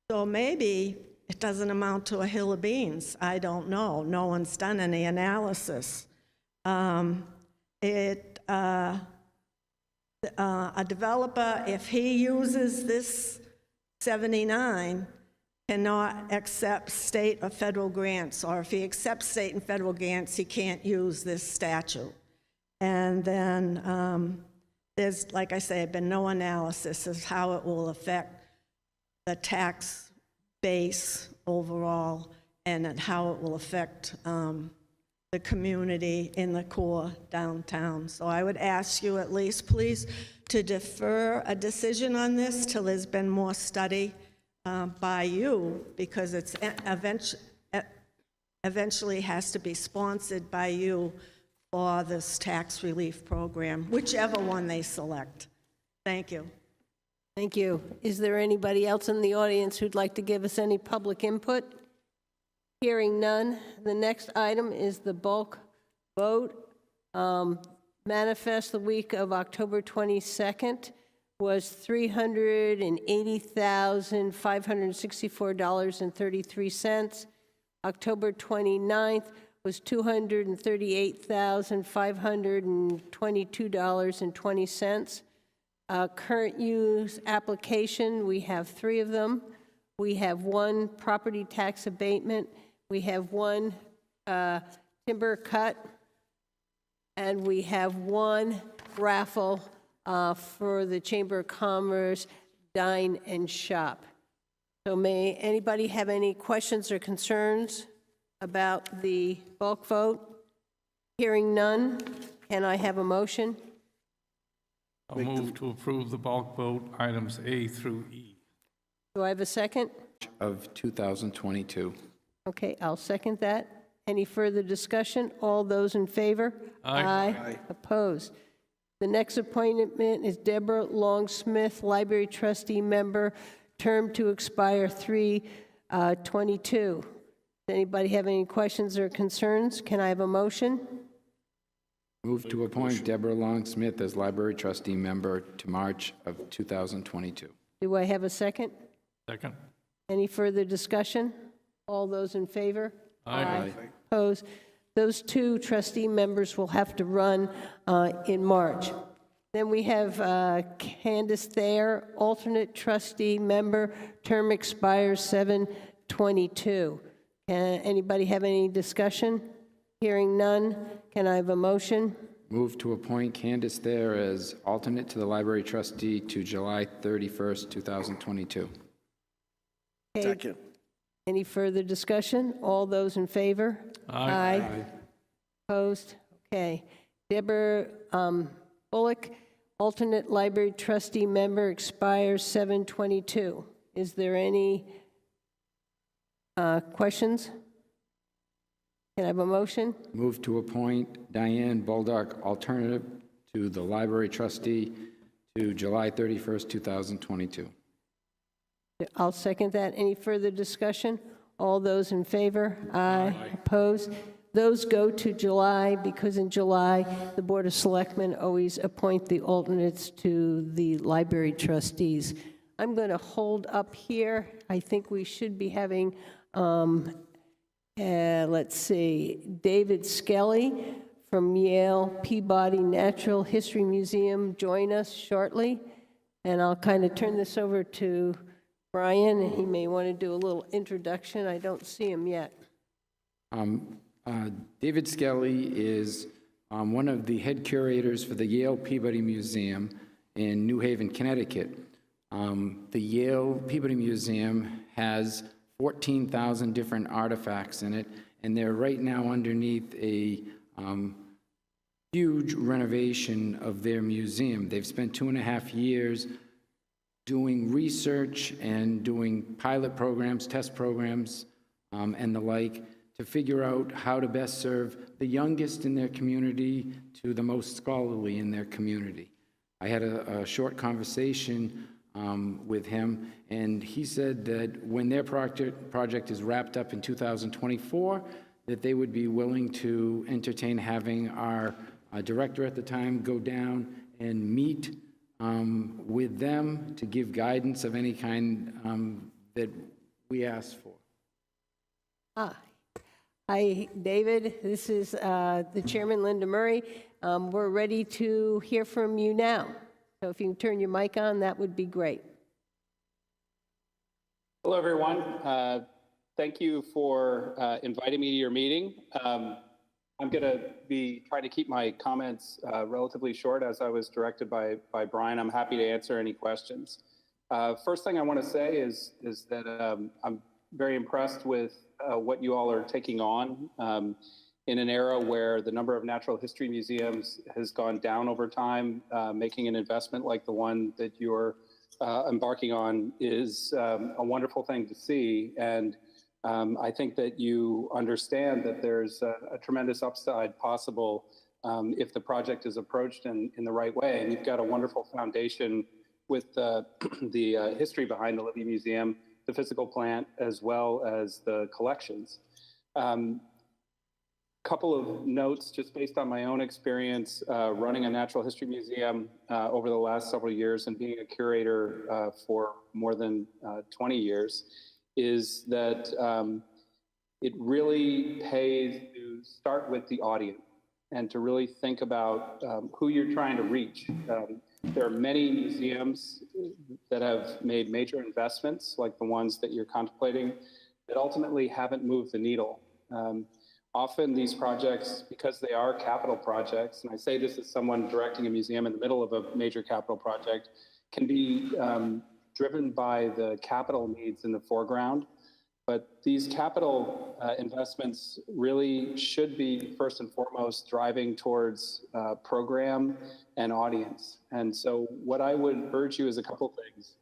So maybe it doesn't amount to a hill of beans. I don't know. No one's done any analysis. A developer, if he uses this 79, cannot accept state or federal grants, or if he accepts state and federal grants, he can't use this statute. And then there's, like I say, been no analysis of how it will affect the tax base overall and how it will affect the community in the core downtown. So I would ask you at least, please, to defer a decision on this till there's been more study by you, because it's eventually has to be sponsored by you for this tax relief program, whichever one they select. Thank you. Thank you. Is there anybody else in the audience who'd like to give us any public input? Hearing none, the next item is the bulk vote. Manifest the week of October 22nd was $380,564.33. October 29th was $238,522.20. Current use application, we have 3 of them. We have 1 property tax abatement. We have 1 timber cut. And we have 1 raffle for the Chamber of Commerce Dine and Shop. So may anybody have any questions or concerns about the bulk vote? Hearing none, can I have a motion? I'll move to approve the bulk vote, items A through E. Do I have a second? Of 2022. Okay, I'll second that. Any further discussion? All those in favor? Aye. Opposed? The next appointment is Deborah Long-Smith, Library Trustee Member, term to expire 3/22. Does anybody have any questions or concerns? Can I have a motion? Move to appoint Deborah Long-Smith as Library Trustee Member to March of 2022. Do I have a second? Second. Any further discussion? All those in favor? Aye. Opposed? Those 2 trustee members will have to run in March. Then we have Candace Thayer, alternate trustee member, term expires 7/22. Can anybody have any discussion? Hearing none, can I have a motion? Move to appoint Candace Thayer as alternate to the Library Trustee to July 31st, 2022. Okay. Second. Any further discussion? All those in favor? Aye. Opposed? Okay. Deborah Bullock, alternate library trustee member, expires 7/22. Is there any questions? Can I have a motion? Move to appoint Diane Bolduc, alternative to the Library Trustee to July 31st, 2022. I'll second that. Any further discussion? All those in favor? Aye. Opposed? Those go to July, because in July, the Board of Selectmen always appoint the alternates to the library trustees. I'm going to hold up here. I think we should be having, let's see, David Skelly from Yale Peabody Natural History Museum join us shortly. And I'll kind of turn this over to Brian, and he may want to do a little introduction. I don't see him yet. David Skelly is one of the head curators for the Yale Peabody Museum in New Haven, Connecticut. The Yale Peabody Museum has 14,000 different artifacts in it, and they're right now underneath a huge renovation of their museum. They've spent 2.5 years doing research and doing pilot programs, test programs, and the like, to figure out how to best serve the youngest in their community to the most scholarly in their community. I had a short conversation with him, and he said that when their project is wrapped up in 2024, that they would be willing to entertain having our director at the time go down and meet with them to give guidance of any kind that we ask for. Hi, David. This is the Chairman, Linda Murray. We're ready to hear from you now. So if you can turn your mic on, that would be great. Hello, everyone. Thank you for inviting me to your meeting. I'm going to be trying to keep my comments relatively short, as I was directed by Brian. I'm happy to answer any questions. First thing I want to say is that I'm very impressed with what you all are taking on in an era where the number of natural history museums has gone down over time. Making an investment like the one that you're embarking on is a wonderful thing to see. And I think that you understand that there's a tremendous upside possible if the project is approached in the right way. And you've got a wonderful foundation with the history behind the Libby Museum, the physical plant, as well as the collections. Couple of notes just based on my own experience running a natural history museum over the last several years and being a curator for more than 20 years is that it really pays to start with the audience and to really think about who you're trying to reach. There are many museums that have made major investments, like the ones that you're contemplating, that ultimately haven't moved the needle. Often these projects, because they are capital projects, and I say this as someone directing a museum in the middle of a major capital project, can be driven by the capital needs in the foreground. But these capital investments really should be first and foremost driving towards program and audience. And so what I would urge you is a couple things.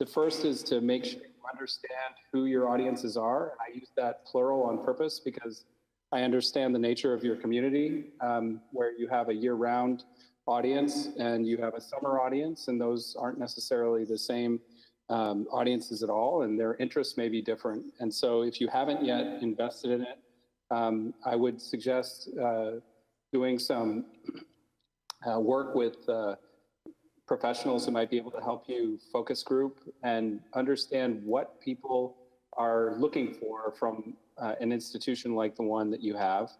The first is to make sure you understand who your audiences are. And I use that plural on purpose because I understand the nature of your community, where you have a year-round audience and you have a summer audience, and those aren't necessarily the same audiences at all, and their interests may be different. And so if you haven't yet invested in it, I would suggest doing some work with professionals who might be able to help you focus group and understand what people are looking for from an institution like the one that you have,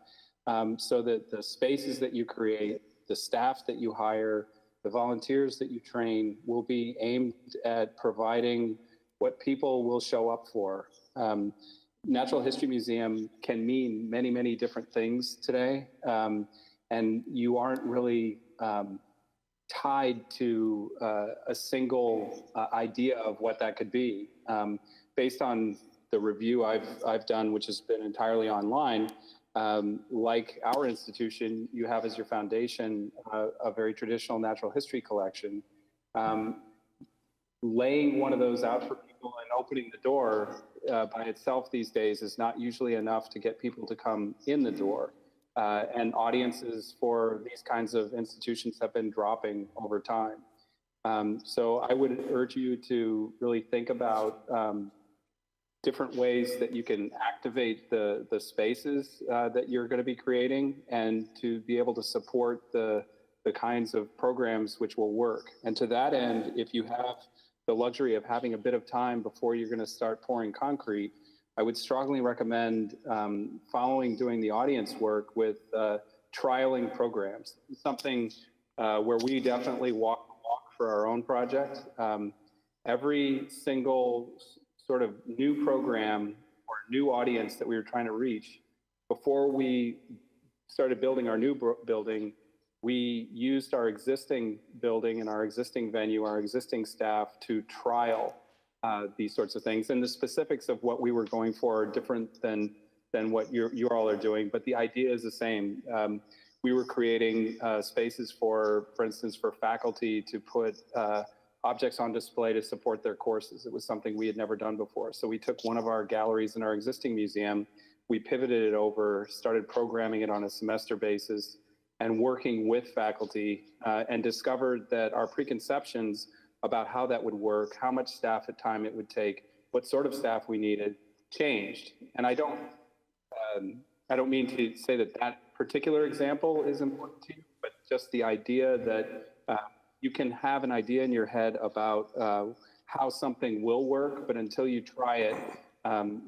so that the spaces that you create, the staff that you hire, the volunteers that you train will be aimed at providing what people will show up for. Natural History Museum can mean many, many different things today, and you aren't really tied to a single idea of what that could be. Based on the review I've done, which has been entirely online, like our institution, you have as your foundation a very traditional natural history collection. Laying one of those out for people and opening the door by itself these days is not usually enough to get people to come in the door. And audiences for these kinds of institutions have been dropping over time. So I would urge you to really think about different ways that you can activate the spaces that you're going to be creating, and to be able to support the kinds of programs which will work. And to that end, if you have the luxury of having a bit of time before you're going to start pouring concrete, I would strongly recommend doing the audience work with trialing programs, something where we definitely walk the walk for our own project. Every single sort of new program or new audience that we were trying to reach, before we started building our new building, we used our existing building and our existing venue, our existing staff to trial these sorts of things. And the specifics of what we were going for are different than what you all are doing, but the idea is the same. We were creating spaces for instance, for faculty to put objects on display to support their courses. It was something we had never done before. So we took one of our galleries in our existing museum, we pivoted it over, started programming it on a semester basis, and working with faculty, and discovered that our preconceptions about how that would work, how much staff at time it would take, what sort of staff we needed, changed. And I don't mean to say that that particular example is important to you, but just the idea that you can have an idea in your head about how something will work, but until you try it,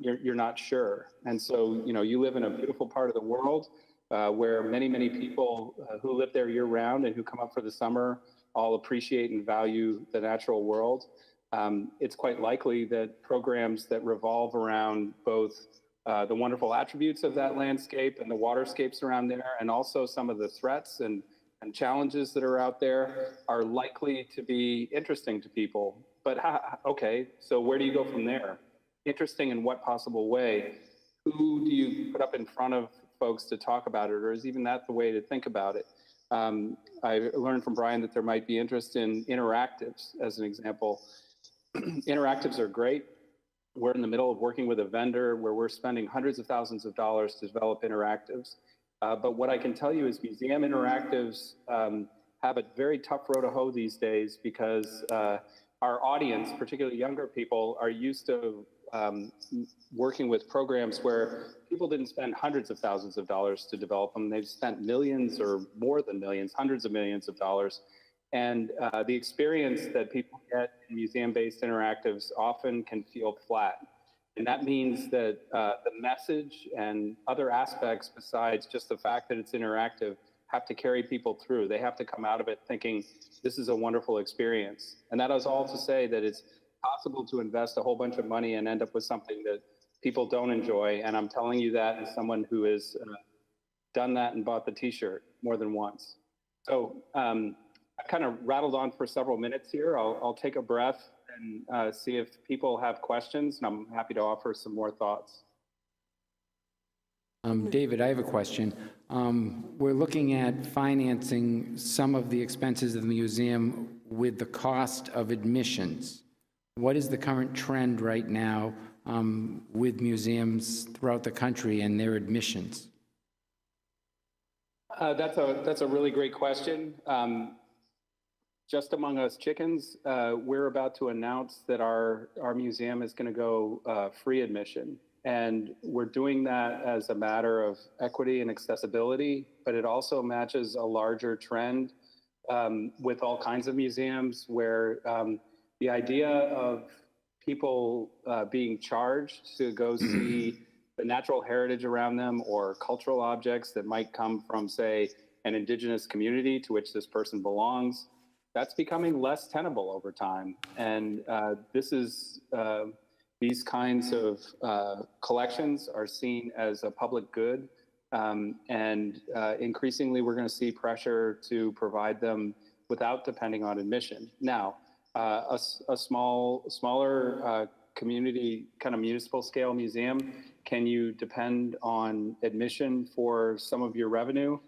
you're not sure. And so, you live in a beautiful part of the world where many people who live there year round and who come up for the summer all appreciate and value the natural world. It's quite likely that programs that revolve around both the wonderful attributes of that landscape and the waterscapes around there, and also some of the threats and challenges that are out there, are likely to be interesting to people. But okay, so where do you go from there? Interesting in what possible way? Who do you put up in front of folks to talk about it, or is even that the way to think about it? I learned from Brian that there might be interest in interactives, as an example. Interactives are great. We're in the middle of working with a vendor where we're spending hundreds of thousands of dollars to develop interactives. But what I can tell you is museum interactives have a very tough row to hoe these days, because our audience, particularly younger people, are used to working with programs where people didn't spend hundreds of thousands of dollars to develop them. They've spent millions or more than millions, hundreds of millions of dollars. And the experience that people get in museum-based interactives often can feel flat. And that means that the message and other aspects besides just the fact that it's interactive have to carry people through. They have to come out of it thinking, this is a wonderful experience. And that is all to say that it's possible to invest a whole bunch of money and end up with something that people don't enjoy. And I'm telling you that as someone who has done that and bought the t-shirt more than once. So I kind of rattled on for several minutes here. I'll take a breath and see if people have questions, and I'm happy to offer some more thoughts. David, I have a question. We're looking at financing some of the expenses of the museum with the cost of admissions. What is the current trend right now with museums throughout the country and their admissions? That's a really great question. Just among us chickens, we're about to announce that our museum is going to go free admission. And we're doing that as a matter of equity and accessibility, but it also matches a larger trend with all kinds of museums where the idea of people being charged to go see the natural heritage around them or cultural objects that might come from, say, an indigenous community to which this person belongs, that's becoming less tenable over time. And these kinds of collections are seen as a public good. And increasingly, we're going to see pressure to provide them without depending on admission. Now, a smaller community, kind of municipal scale museum, can you depend on admission for some of your revenue?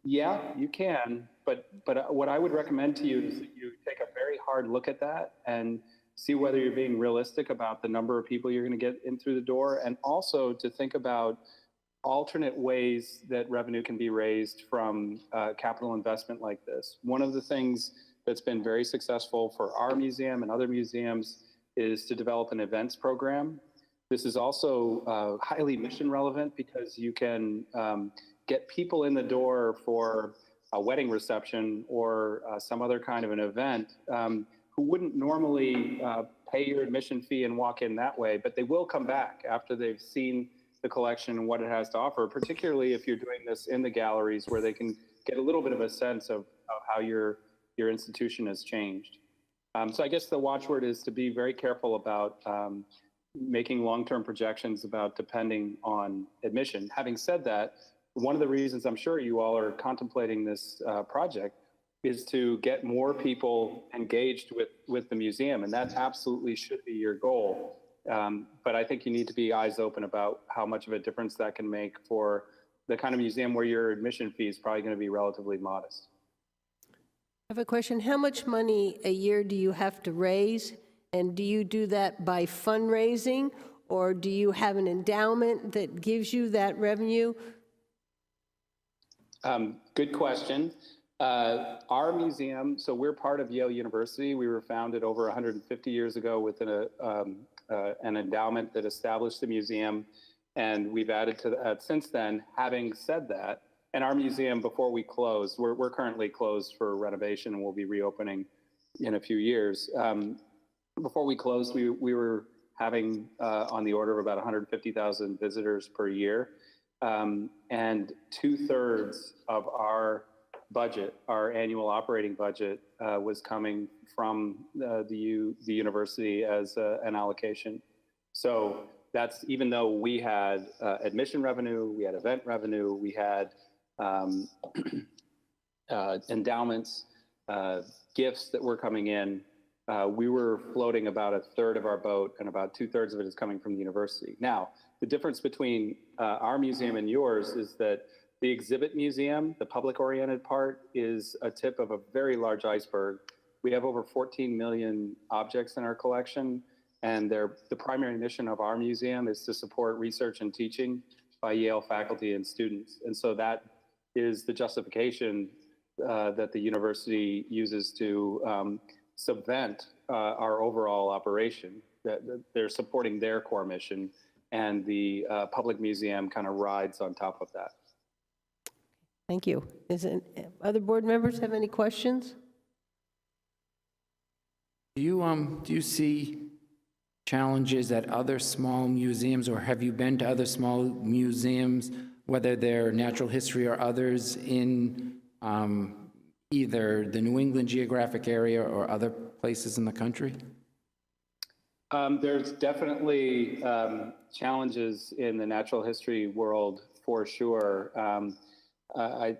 Yeah, you can. But what I would recommend to you is that you take a very hard look at that and see whether you're being realistic about the number of people you're going to get in through the door, and also to think about alternate ways that revenue can be raised from capital investment like this. One of the things that's been very successful for our museum and other museums is to develop an events program. This is also highly mission relevant because you can get people in the door for a wedding reception or some other kind of an event who wouldn't normally pay your admission fee and walk in that way, but they will come back after they've seen the collection and what it has to offer, particularly if you're doing this in the galleries where they can get a little bit of a sense of how your institution has changed. So I guess the watchword is to be very careful about making long-term projections about depending on admission. Having said that, one of the reasons I'm sure you all are contemplating this project is to get more people engaged with the museum, and that absolutely should be your goal. But I think you need to be eyes open about how much of a difference that can make for the kind of museum where your admission fee is probably going to be relatively modest. I have a question. How much money a year do you have to raise? And do you do that by fundraising, or do you have an endowment that gives you that revenue? Good question. Our museum, so we're part of Yale University. We were founded over 150 years ago with an endowment that established the museum, and we've added to that since then. Having said that, And our museum, before we closed, we're currently closed for renovation and we'll be reopening in a few years. Before we closed, we were having on the order of about 150,000 visitors per year. And 2/3 of our budget, our annual operating budget, was coming from the university as an allocation. So that's, even though we had admission revenue, we had event revenue, we had endowments, gifts that were coming in, we were floating about 1/3 of our boat, and about 2/3 of it is coming from the university. Now, the difference between our museum and yours is that the exhibit museum, the public-oriented part, is a tip of a very large iceberg. We have over 14 million objects in our collection, and the primary mission of our museum is to support research and teaching by Yale faculty and students. And so that is the justification that the university uses to subvent our overall operation. That they're supporting their core mission, and the public museum kind of rides on top of that. Thank you. Other board members have any questions? Do you see challenges at other small museums, or have you been to other small museums, whether they're natural history or others, in either the New England geographic area or other places in the country? There's definitely challenges in the natural history world, for sure. I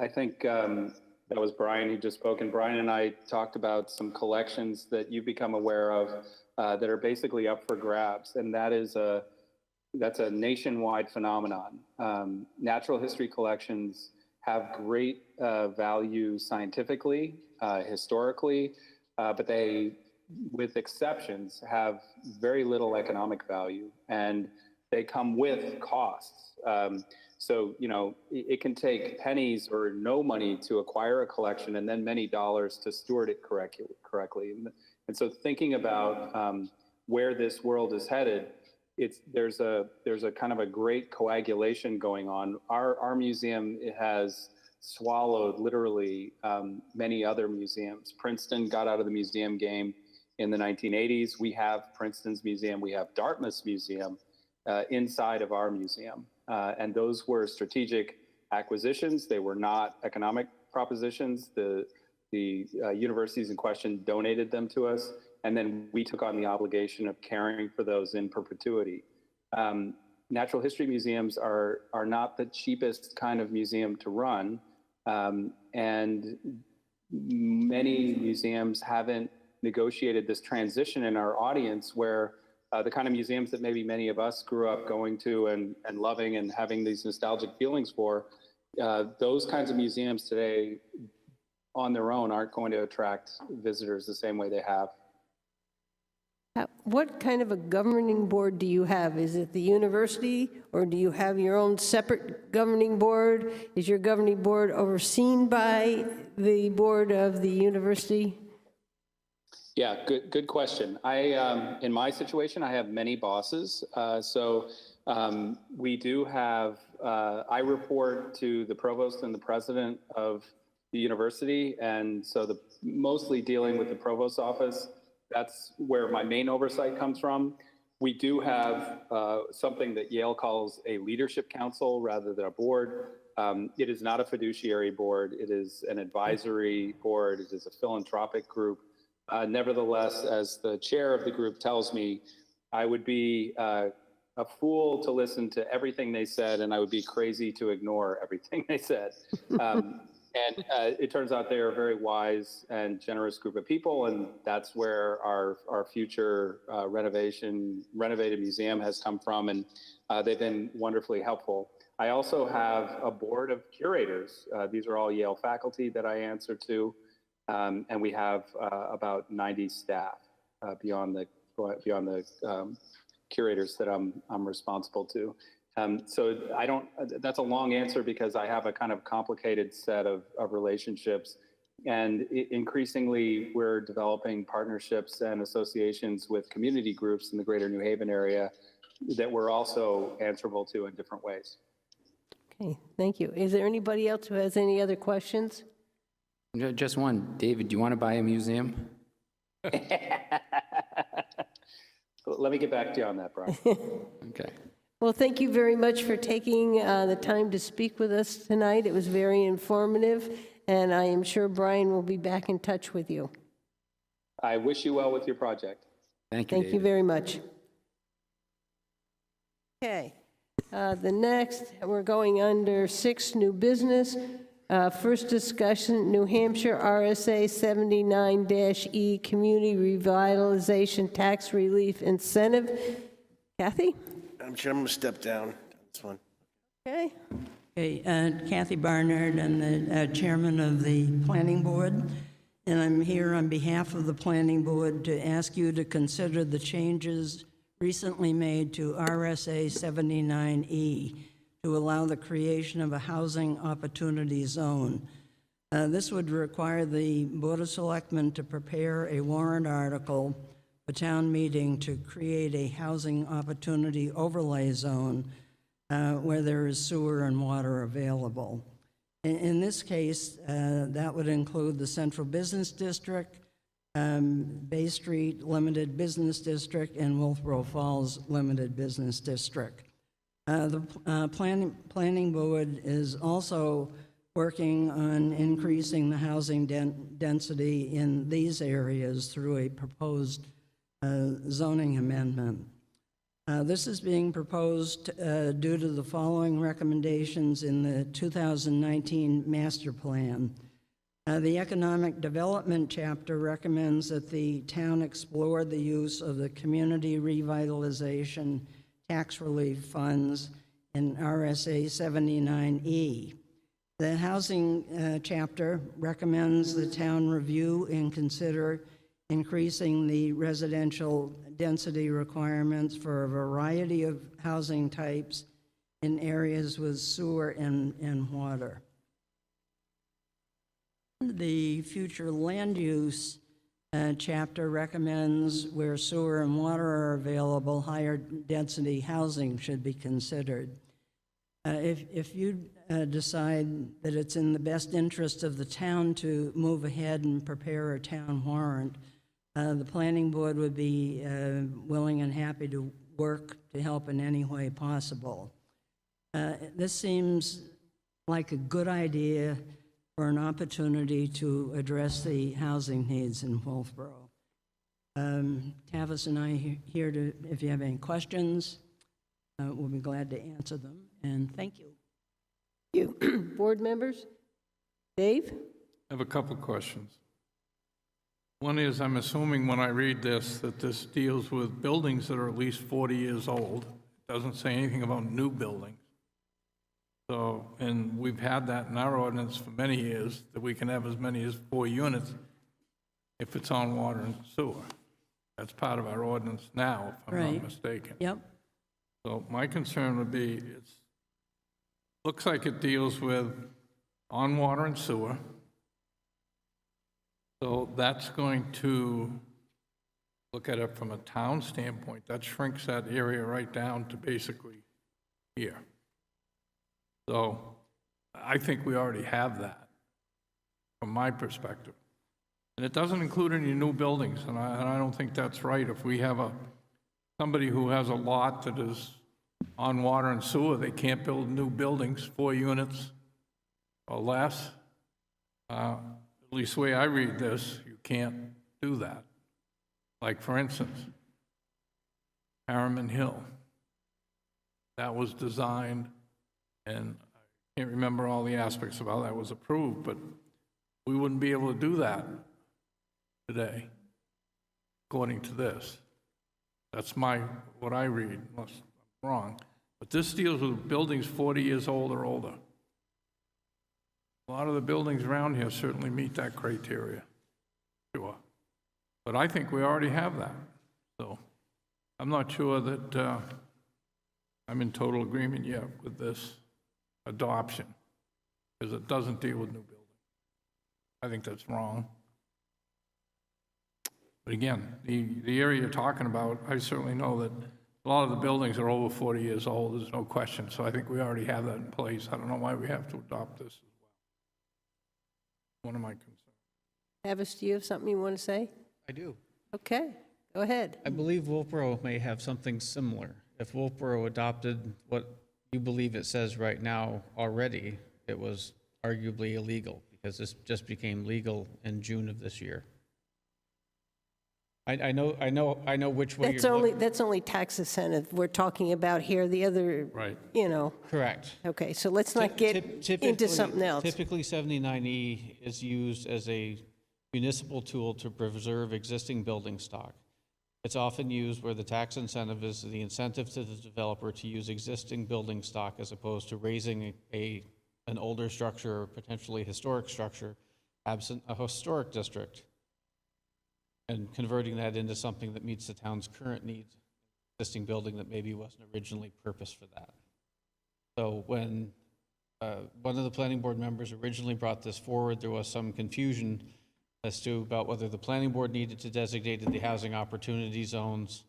think that was Brian who just spoke, and Brian and I talked about some collections that you've become aware of that are basically up for grabs, and that's a nationwide phenomenon. Natural history collections have great value scientifically, historically, but they, with exceptions, have very little economic value, and they come with costs. So, you know, it can take pennies or no money to acquire a collection, and then many dollars to steward it correctly. And so thinking about where this world is headed, there's a kind of a great coagulation going on. Our museum has swallowed literally many other museums. Princeton got out of the museum game in the 1980s. We have Princeton's museum, we have Dartmouth's museum inside of our museum. And those were strategic acquisitions. They were not economic propositions. The universities in question donated them to us, and then we took on the obligation of caring for those in perpetuity. Natural history museums are not the cheapest kind of museum to run, and many museums haven't negotiated this transition in our audience where the kind of museums that maybe many of us grew up going to and loving and having these nostalgic feelings for, those kinds of museums today on their own aren't going to attract visitors the same way they have. What kind of a governing board do you have? Is it the university, or do you have your own separate governing board? Is your governing board overseen by the board of the university? Yeah, good question. In my situation, I have many bosses. We do have, I report to the provost and the president of the university, and so mostly dealing with the provost's office. That's where my main oversight comes from. We do have something that Yale calls a leadership council rather than a board. It is not a fiduciary board. It is an advisory board. It is a philanthropic group. Nevertheless, as the chair of the group tells me, I would be a fool to listen to everything they said, and I would be crazy to ignore everything they said. And it turns out they are a very wise and generous group of people, and that's where our future renovated museum has come from, and they've been wonderfully helpful. I also have a board of curators. These are all Yale faculty that I answer to. And we have about 90 staff beyond the curators that I'm responsible to. So that's a long answer because I have a kind of complicated set of relationships, and increasingly we're developing partnerships and associations with community groups in the greater New Haven area that we're also answerable to in different ways. Okay, thank you. Is there anybody else who has any other questions? Just one. David, do you want to buy a museum? Let me get back to you on that, Brian. Okay. Well, thank you very much for taking the time to speak with us tonight. It was very informative, and I am sure Brian will be back in touch with you. I wish you well with your project. Thank you, Thank you David. very much. Okay, the next, we're going under 6, new business. First discussion, New Hampshire RSA 79-E Community Revitalization Tax Relief Incentive. Kathy? I'm sure I'm going to step down this one. Okay. Okay, Kathy Barnard, I'm the chairman of the planning board, and I'm here on behalf of the planning board to ask you to consider the changes recently made to RSA 79E to allow the creation of a housing opportunity zone. This would require the Board of Selectmen to prepare a warrant article for town meeting to create a housing opportunity overlay zone where there is sewer and water available. In this case, that would include the Central Business District, Bay Street Limited Business District, and Wolfeboro Falls Limited Business District. The planning board is also working on increasing the housing density in these areas through a proposed zoning amendment. This is being proposed due to the following recommendations in the 2019 master plan. The Economic Development Chapter recommends that the town explore the use of the Community Revitalization Tax Relief Funds in RSA 79E. The Housing Chapter recommends the town review and consider increasing the residential density requirements for a variety of housing types in areas with sewer and water. The future land use chapter recommends where sewer and water are available, higher density housing should be considered. If you decide that it's in the best interest of the town to move ahead and prepare a town warrant, the planning board would be willing and happy to work to help in any way possible. This seems like a good idea for an opportunity to address the housing needs in Wolfeboro. Tavis and I here to, if you have any questions, we'll be glad to answer them, and thank you. You. Board members? Dave? I have a couple of questions. One is, I'm assuming when I read this, that this deals with buildings that are at least 40 years old. It doesn't say anything about new buildings. So, and we've had that in our ordinance for many years, that we can have as many as 4 units if it's on water and sewer. That's part of our ordinance now, if I'm not mistaken. Yep. So my concern would be, looks like it deals with on water and sewer. So that's going to, look at it from a town standpoint, that shrinks that area right down to basically here. So I think we already have that, from my perspective. And it doesn't include any new buildings, and I don't think that's right. If we have somebody who has a lot that is on water and sewer, they can't build new buildings, 4 units or less. At least the way I read this, you can't do that. Like, for instance, Harriman Hill. That was designed, and I can't remember all the aspects of how that was approved, but we wouldn't be able to do that today, according to this. That's what I read, unless I'm wrong. But this deals with buildings 40 years old or older. A lot of the buildings around here certainly meet that criteria, sure. But I think we already have that. So I'm not sure that I'm in total agreement yet with this adoption, because it doesn't deal with new buildings. I think that's wrong. But again, the area you're talking about, I certainly know that lot of the buildings are over 40 years old, there's no question, so I think we already have that in place. I don't know why we have to adopt this as well. One of my concerns. Travis, do you have something you want to say? I do. Okay, go ahead. I believe Wolfeboro may have something similar. If Wolfeboro adopted what you believe it says right now already, it was arguably illegal, because this just became legal in June of this year. I know which way That's you're only, looking. that's only tax incentive we're talking about here, the other, Right. you know. Correct. Okay, so let's not get into something else. Typically, 79E is used as a municipal tool to preserve existing building stock. It's often used where the tax incentive is the incentive to the developer to use existing building stock as opposed to raising an older structure or potentially historic structure absent a historic district and converting that into something that meets the town's current needs, existing building that maybe wasn't originally purposed for that. So when one of the planning board members originally brought this forward, there was some confusion as to about whether the planning board needed to designate the housing opportunity zones,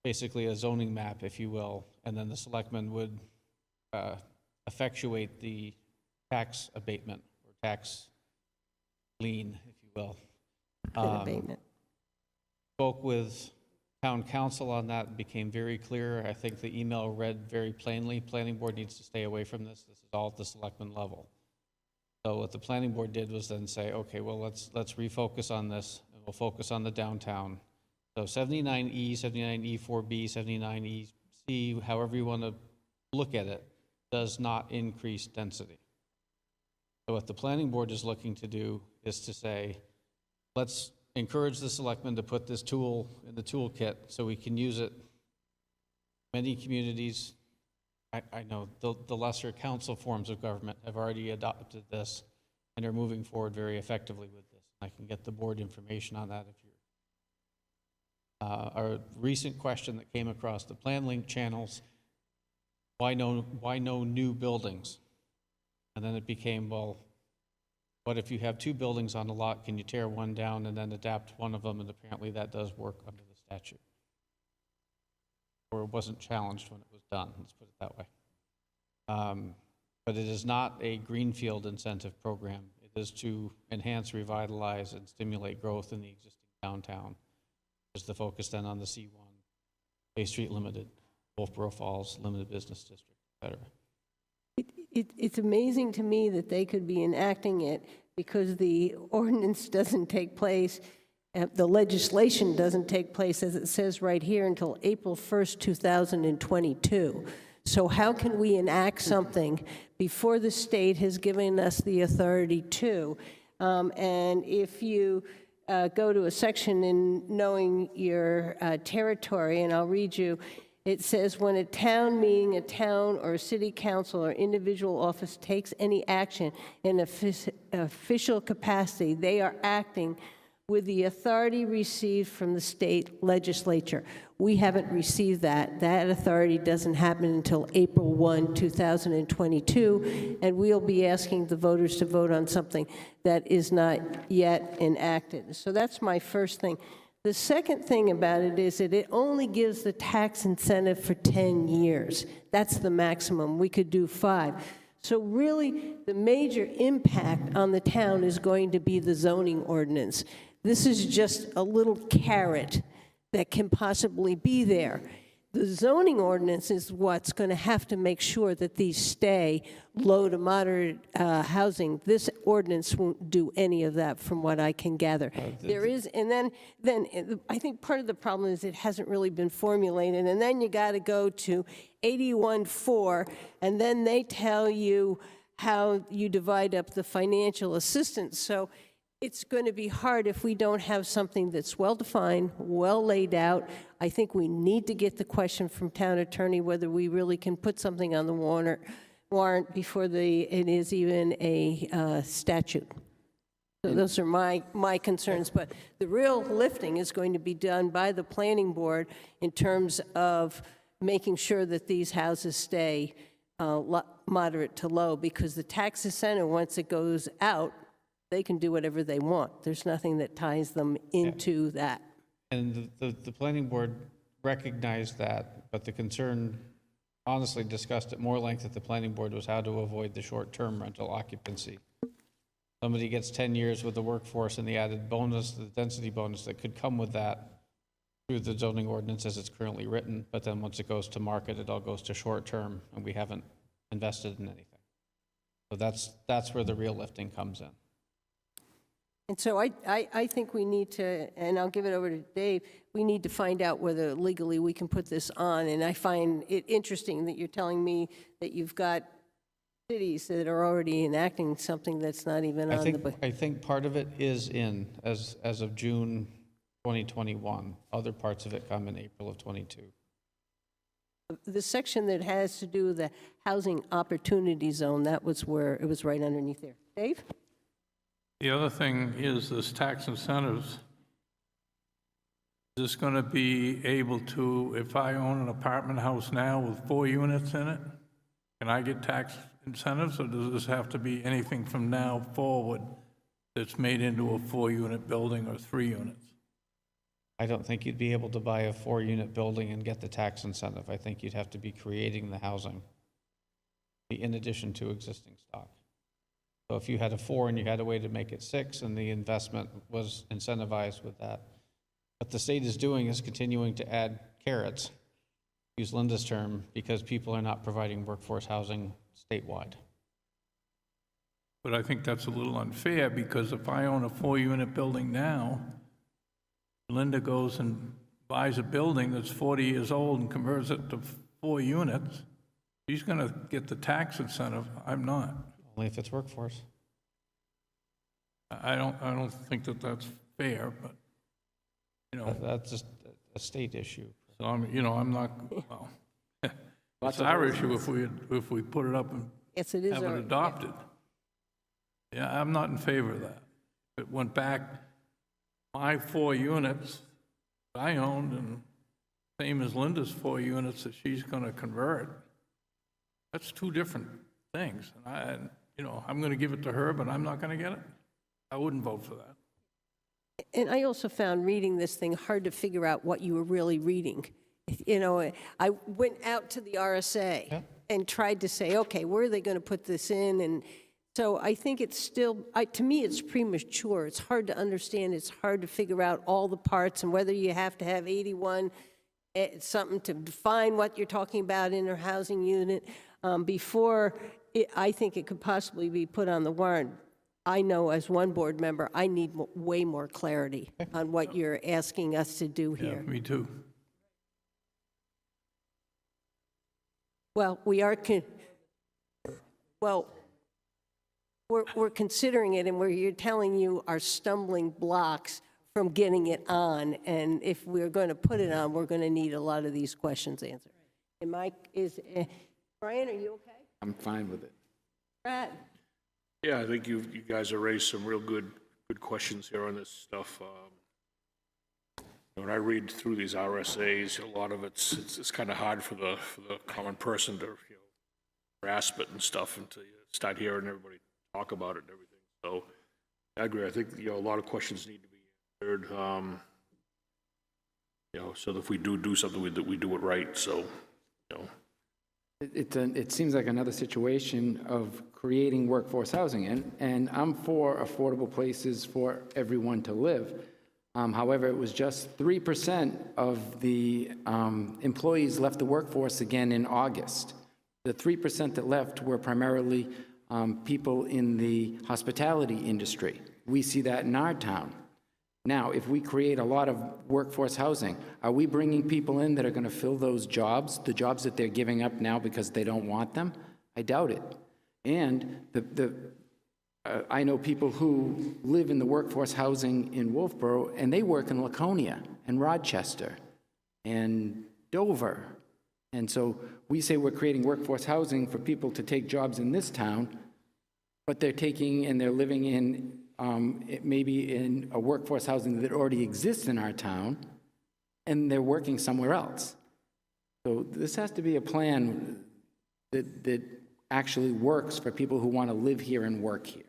basically a zoning map, if you will, and then the selectmen would effectuate the tax abatement or tax lien, if you will. Abatement. Spoke with town council on that, and became very clear. I think the email read very plainly, planning board needs to stay away from this. This is all at the selectmen level. So what the planning board did was then say, okay, well, let's refocus on this, and we'll focus on the downtown. So 79E, 79E4B, 79EC, however you want to look at it, does not increase density. So what the planning board is looking to do is to say, let's encourage the selectmen to put this tool in the toolkit so we can use it. Many communities, I know the lesser council forms of government have already adopted this and are moving forward very effectively with this. I can get the board information on that if you're. Our recent question that came across the plan link channels, why no new buildings? And then it became, well, what if you have two buildings on the lot, can you tear one down and then adapt one of them? And apparently that does work under the statute. Or it wasn't challenged when it was done, let's put it that way. But it is not a greenfield incentive program. It is to enhance, revitalize, and stimulate growth in the existing downtown. Is the focus then on the C1, Bay Street Limited, Wolfeboro Falls Limited Business District, et cetera. It's amazing to me that they could be enacting it because the ordinance doesn't take place, the legislation doesn't take place, as it says right here, until April 1st, 2022. So how can we enact something before the state has given us the authority to? And if you go to a section in knowing your territory, and I'll read you, it says, when a town meeting, a town or a city council or individual office takes any action in official capacity, they are acting with the authority received from the state legislature. We haven't received that. That authority doesn't happen until April 1, 2022, and we'll be asking the voters to vote on something that is not yet enacted. So that's my first thing. The second thing about it is that it only gives the tax incentive for 10 years. That's the maximum. We could do 5. So really, the major impact on the town is going to be the zoning ordinance. This is just a little carrot that can possibly be there. The zoning ordinance is what's going to have to make sure that these stay low to moderate housing. This ordinance won't do any of that from what I can gather. There is, and then I think part of the problem is it hasn't really been formulated, and then you got to go to 81.4, and then they tell you how you divide up the financial assistance. So it's going to be hard if we don't have something that's well-defined, well laid out. I think we need to get the question from town attorney whether we really can put something on the warrant before it is even a statute. So those are my concerns. But the real lifting is going to be done by the planning board in terms of making sure that these houses stay moderate to low, because the tax incentive, once it goes out, they can do whatever they want. There's nothing that ties them into that. And the planning board recognize that, but the concern, honestly discussed at more length at the planning board, was how to avoid the short-term rental occupancy. Somebody gets 10 years with the workforce and the added bonus, the density bonus that could come with that through the zoning ordinance as it's currently written, but then once it goes to market, it all goes to short-term, and we haven't invested in anything. So that's where the real lifting comes in. And so I think we need to, and I'll give it over to Dave, we need to find out whether legally we can put this on. And I find it interesting that you're telling me that you've got cities that are already enacting something that's not even on the... I think part of it is in as of June 2021. Other parts of it come in April of 22. The section that has to do with the housing opportunity zone, that was where it was right underneath there. Dave? The other thing is this tax incentives. Is this going to be able to, if I own an apartment house now with 4 units in it, can I get tax incentives, or does this have to be anything from now forward that's made into a 4-unit building or 3 units? I don't think you'd be able to buy a 4-unit building and get the tax incentive. I think you'd have to be creating the housing in addition to existing stock. So if you had a 4 and you had a way to make it 6 and the investment was incentivized with that. What the state is doing is continuing to add carrots, use Linda's term, because people are not providing workforce housing statewide. But I think that's a little unfair, because if I own a 4-unit building now, Linda goes and buys a building that's 40 years old and converts it to 4 units, she's going to get the tax incentive. I'm not. Only if it's workforce. I don't think that that's fair, but, you know. That's just a state issue. So I'm not, well, it's our issue if we put it up and Yes, it is. have it adopted. Yeah, I'm not in favor of that. If it went back, my 4 units I owned, and same as Linda's 4 units that she's going to convert, that's 2 different things. And I'm going to give it to her, but I'm not going to get it. I wouldn't vote for that. And I also found reading this thing hard to figure out what you were really reading. I went out to the RSA and tried to say, okay, where are they going to put this in? And so I think it's still, to me, it's premature. It's hard to understand. It's hard to figure out all the parts and whether you have to have 81, something to define what you're talking about in a housing unit before I think it could possibly be put on the warrant. I know as one board member, I need way more clarity on what you're asking us to do here. Yeah, me too. Well, we are, we're considering it, and you're telling you our stumbling blocks from getting it on, and if we're going to put it on, we're going to need a lot of these questions answered. And Brian, are you okay? I'm fine with it. Brad? Yeah, I think you guys have raised some real good questions here on this stuff. When I read through these RSAs, a lot of it's kind of hard for the common person to grasp it and stuff until you start hearing everybody talk about it and everything. So I agree. I think a lot of questions need to be answered. So that if we do something, we do it right. So It seems like another situation of creating workforce housing, and I'm for affordable places for everyone to live. However, it was just 3% of the employees left the workforce again in August. The 3% that left were primarily people in the hospitality industry. We see that in our town. Now, if we create a lot of workforce housing, are we bringing people in that are going to fill those jobs, the jobs that they're giving up now because they don't want them? I doubt it. And I know people who live in the workforce housing in Wolfeboro, and they work in Laconia and Rochester and Dover. And so we say we're creating workforce housing for people to take jobs in this town, but they're taking and they're living in maybe in a workforce housing that already exists in our town, and they're working somewhere else. So this has to be a plan that actually works for people who want to live here and work here.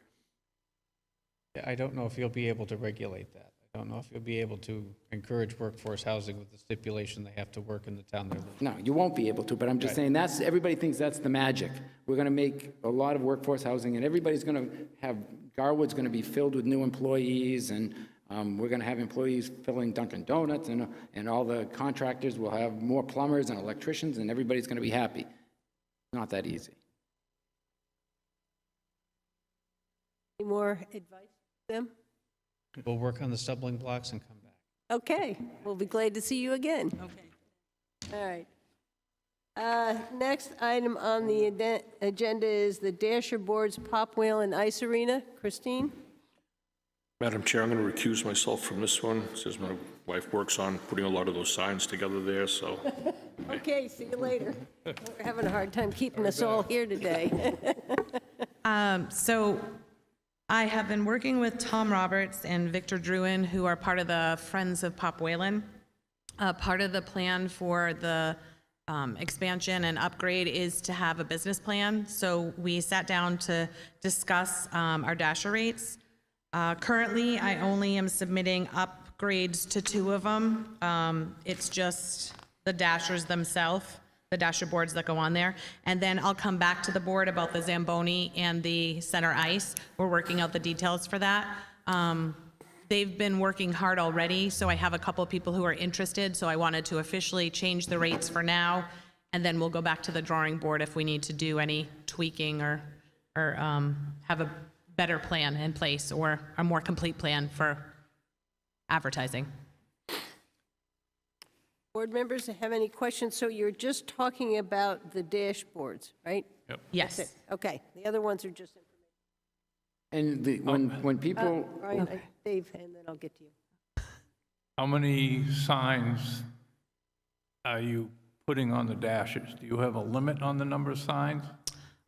I don't know if you'll be able to regulate that. I don't know if you'll be able to encourage workforce housing with the stipulation they have to work in the town they're living. No, you won't be able to, but I'm just saying that's, everybody thinks that's the magic. We're gonna make a lot of workforce housing, and everybody's gonna have, Garwood's gonna be filled with new employees, and we're gonna have employees filling Dunkin' Donuts, and all the contractors will have more plumbers and electricians, and everybody's gonna be happy. Not that easy. Any more advice for them? We'll work on the stumbling blocks and come back. Okay, we'll be glad to see you again. Okay. All right. Next item on the agenda is the Dasher Boards Pop Whale and Ice Arena. Christine? Madam Chair, I'm going to recuse myself from this one, since my wife works on putting a lot of those signs together there, so. Okay, see you later. We're having a hard time keeping us all here today. So I have been working with Tom Roberts and Victor Druin, who are part of the Friends of Pop Whalen. Part of the plan for the expansion and upgrade is to have a business plan. So we sat down to discuss our dasher rates. Currently, I only am submitting upgrades to 2 of them. It's just the dashers themselves, the dasher boards that go on there. And then I'll come back to the board about the Zamboni and the center ice. We're working out the details for that. They've been working hard already, so I have a couple of people who are interested, so I wanted to officially change the rates for now, and then we'll go back to the drawing board if we need to do any tweaking or have a better plan in place or a more complete plan for advertising. Board members have any questions? So you're just talking about the dashboards, right? Yep. Yes. That's it. Okay, the other ones are just information. And when people, Brian, Dave, and then I'll get to you. How many signs are you putting on the dashers? Do you have a limit on the number of signs?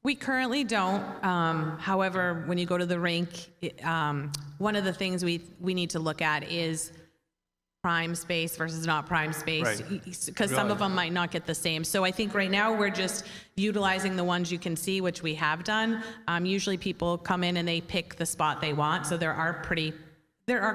We currently don't. However, when you go to the rink, one of the things we need to look at is prime space versus not prime space, because some of them might not get the same. So I think right now we're just utilizing the ones you can see, which we have done. Usually people come in and they pick the spot they want, so there are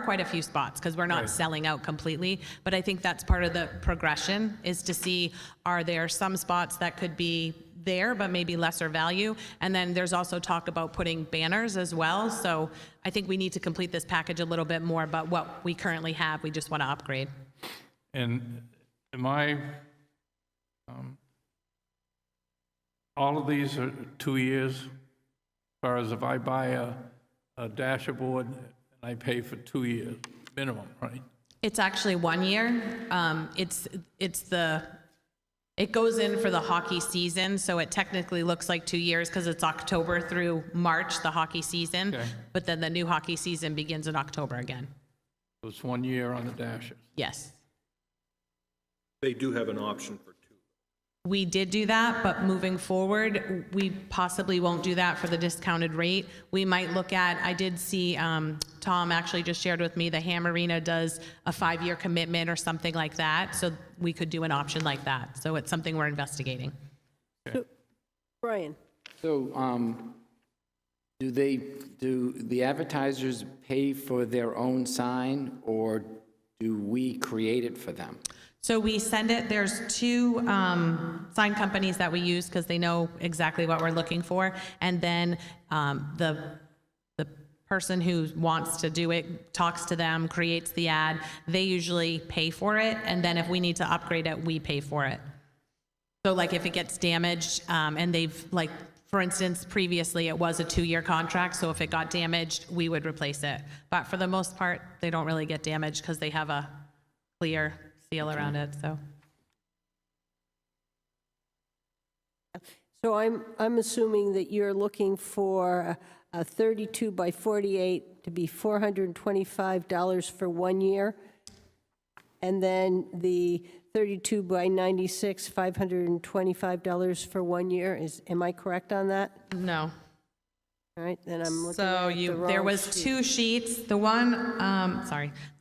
quite a few spots because we're not selling out completely. But I think that's part of the progression, is to see, are there some spots that could be there but maybe lesser value, and then there's also talk about putting banners as well. So I think we need to complete this package a little bit more, but what we currently have, we just want to upgrade. And am I, all of these are 2 years? As far as if I buy a dasher board, and I pay for 2 years minimum, right? It's actually 1 year. It goes in for the hockey season, so it technically looks like 2 years because it's October through March, the hockey season. Okay. But then the new hockey season begins in October again. So it's 1 year on the dashers. Yes. They do have an option for 2. We did do that, but moving forward, we possibly won't do that for the discounted rate. We might look at, I did see, Tom actually just shared with me, the Ham Arena does a 5-year commitment or something like that, so we could do an option like that. So it's something we're investigating. So, Brian? so do the advertisers pay for their own sign, or do we create it for them? So we send it, there's 2 sign companies that we use because they know exactly what we're looking for. And then the person who wants to do it talks to them, creates the ad. They usually pay for it. And then if we need to upgrade it, we pay for it. So like if it gets damaged and they've, like, for instance, previously it was a 2-year contract. So if it got damaged, we would replace it. But for the most part, they don't really get damaged because they have a clear seal around it, so. So I'm assuming that you're looking for a 32 by 48 to be $425 for 1 year, and then the 32 by 96, $525 for 1 year. Am I correct on that? No. All right, then I'm looking So at the wrong there was sheet. 2 sheets. The one,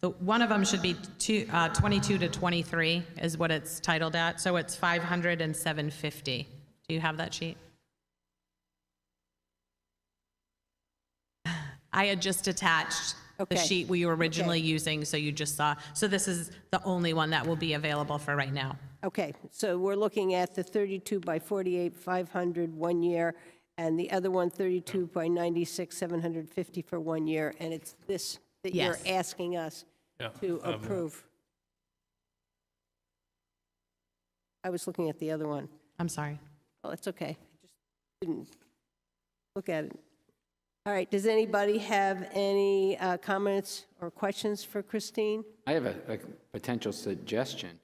the one of them should be 22 to 23 is what it's titled at. So it's 500 and 750. Do you have that sheet? I had just attached Okay. sheet we were originally using, so you just saw. So this is the only one that will be available for right now. Okay, so we're looking at the 32 by 48, 500, 1 year, and the other one, 32 by 96, 750 for 1 year, and it's this that you're Yes. asking us Yeah, to approve. I was looking at the other one. I'm sorry. Well, it's okay. I just didn't look at it. All right, does anybody have any comments or questions for Christine? I have a potential suggestion.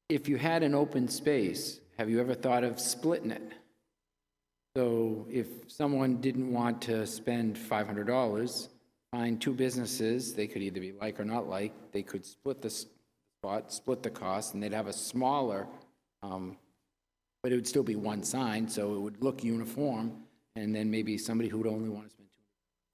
If you had an open space, have you ever thought of splitting it? So if someone didn't want to spend $500, find two businesses, they could either be like or not like, they could split the spot, split the cost, and they'd have a smaller, but it would still be one sign, so it would look uniform, and then maybe somebody who would only want to spend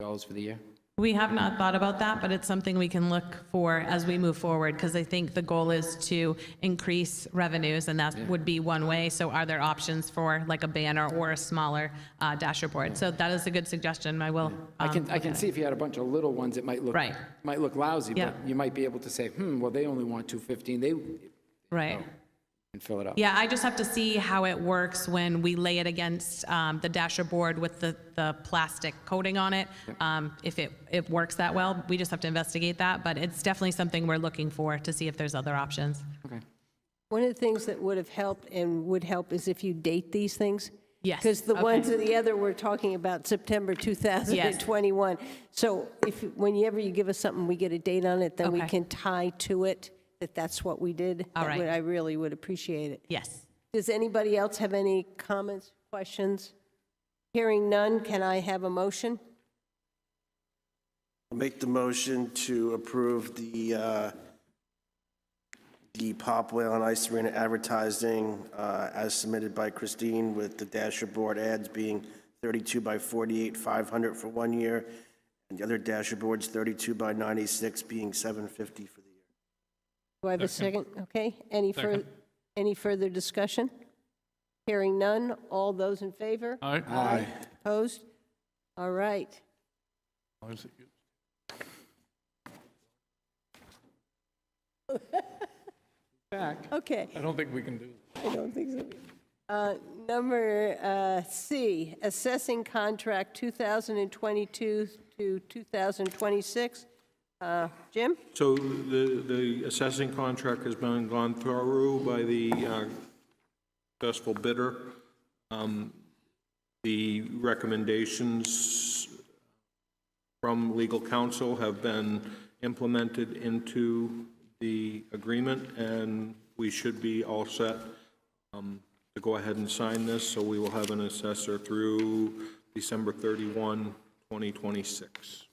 $200 for the year. We have not thought about that, but it's something we can look for as we move forward, because I think the goal is to increase revenues, and that would be one way. So are there options for like a banner or a smaller dasher board? So that is a good suggestion. I will. I can see if you had a bunch of little ones, it might look lousy, Yeah. but you might be able to say, well, they only want $215. They Right. and fill it up. Yeah, I just have to see how it works when we lay it against the dasher board with the plastic coating on it. If it works that well, we just have to investigate that, but it's definitely something we're looking for to see if there's other options. Okay. One of the things that would have helped and would help is if you date these things. Yes. Because the okay. ones in the other, we're talking about September 2021. So whenever you give us something, we get a date on it, then we Okay. can tie to it that that's what we did. All right. I really would appreciate it. Yes. Does anybody else have any comments, questions? Hearing none, can I have a motion? I'll make the motion to approve the Pop Whale and Ice Arena advertising as submitted by Christine, with the dasher board ads being 32 by 48, 500 for 1 year, and the other dasher boards 32 by 96 being 750 for the year. Do I have a second? Okay. Any further discussion? Hearing none, all those in favor? Aye. Opposed? All right. How is it used? Okay. I don't think we can do that. I don't think so. Number C, assessing contract 2022 to 2026. Jim? So the assessing contract has been gone through by the successful bidder. The recommendations from legal counsel have been implemented into the agreement, and we should be all set to go ahead and sign this. So we will have an assessor through December 31, 2026.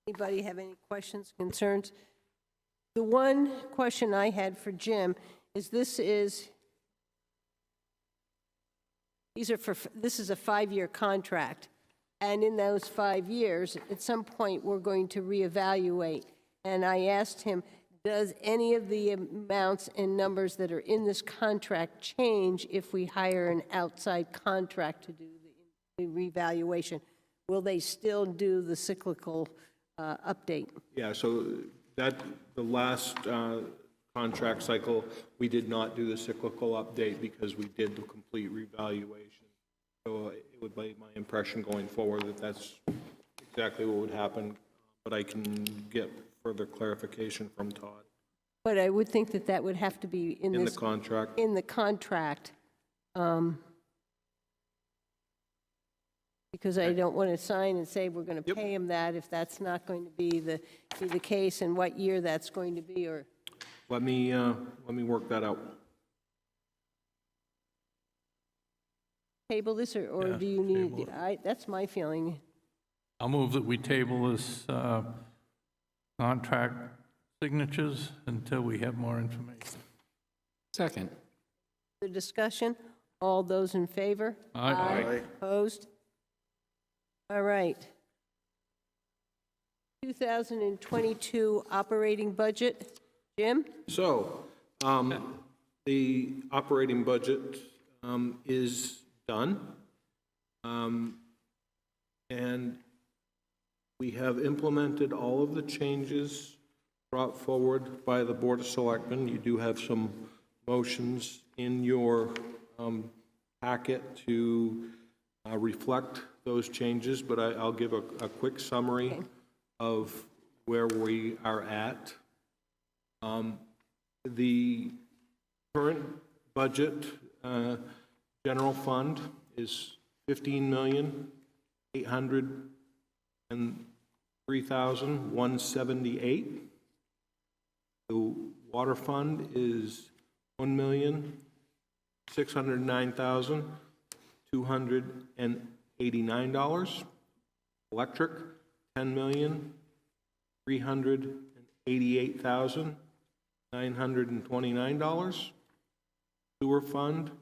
Anybody have any questions, concerns? The one question I had for Jim is this is a 5-year contract, and in those 5 years, at some point, we're going to reevaluate. And I asked him, does any of the amounts and numbers that are in this contract change if we hire an outside contract to do the reevaluation? Will they still do the cyclical update? Yeah, so the last contract cycle, we did not do the cyclical update because we did the complete revaluation. So it would be my impression going forward that that's exactly what would happen, but I can get further clarification from Todd. But I would think that that would have to be in the contract. In the contract. Because I don't want to sign and say we're going to pay him that if that's not going to be the case, and what year that's going to be, or... Let me work that out. Table this, or Yeah, do you need... table that's my feeling. I'll move that we table this contract signatures until we have more information. Second. The discussion, all those in favor? Aye. Opposed? All right. 2022 operating budget. Jim? So, the operating budget is done. And we have implemented all of the changes brought forward by the Board of Selectmen. You do have some motions in your packet to reflect those changes, but I'll give a quick summary of where we are at. The current budget general fund is $15,803,178. The water fund is $1,609,289. Electric, $10,388,929. Sewer fund,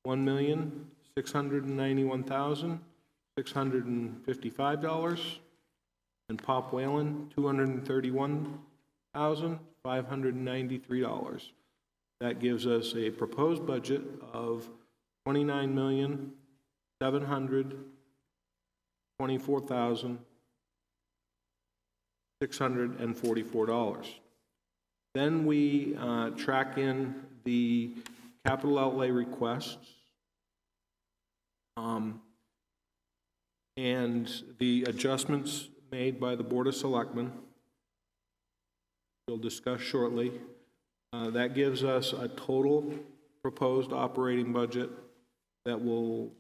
$1,691,655. And Pop Whalen, $231,593. That gives us a proposed budget of $29,724,644. Then we track in the capital outlay requests and the adjustments made by the Board of Selectmen. We'll discuss shortly. That gives us a total proposed operating budget that will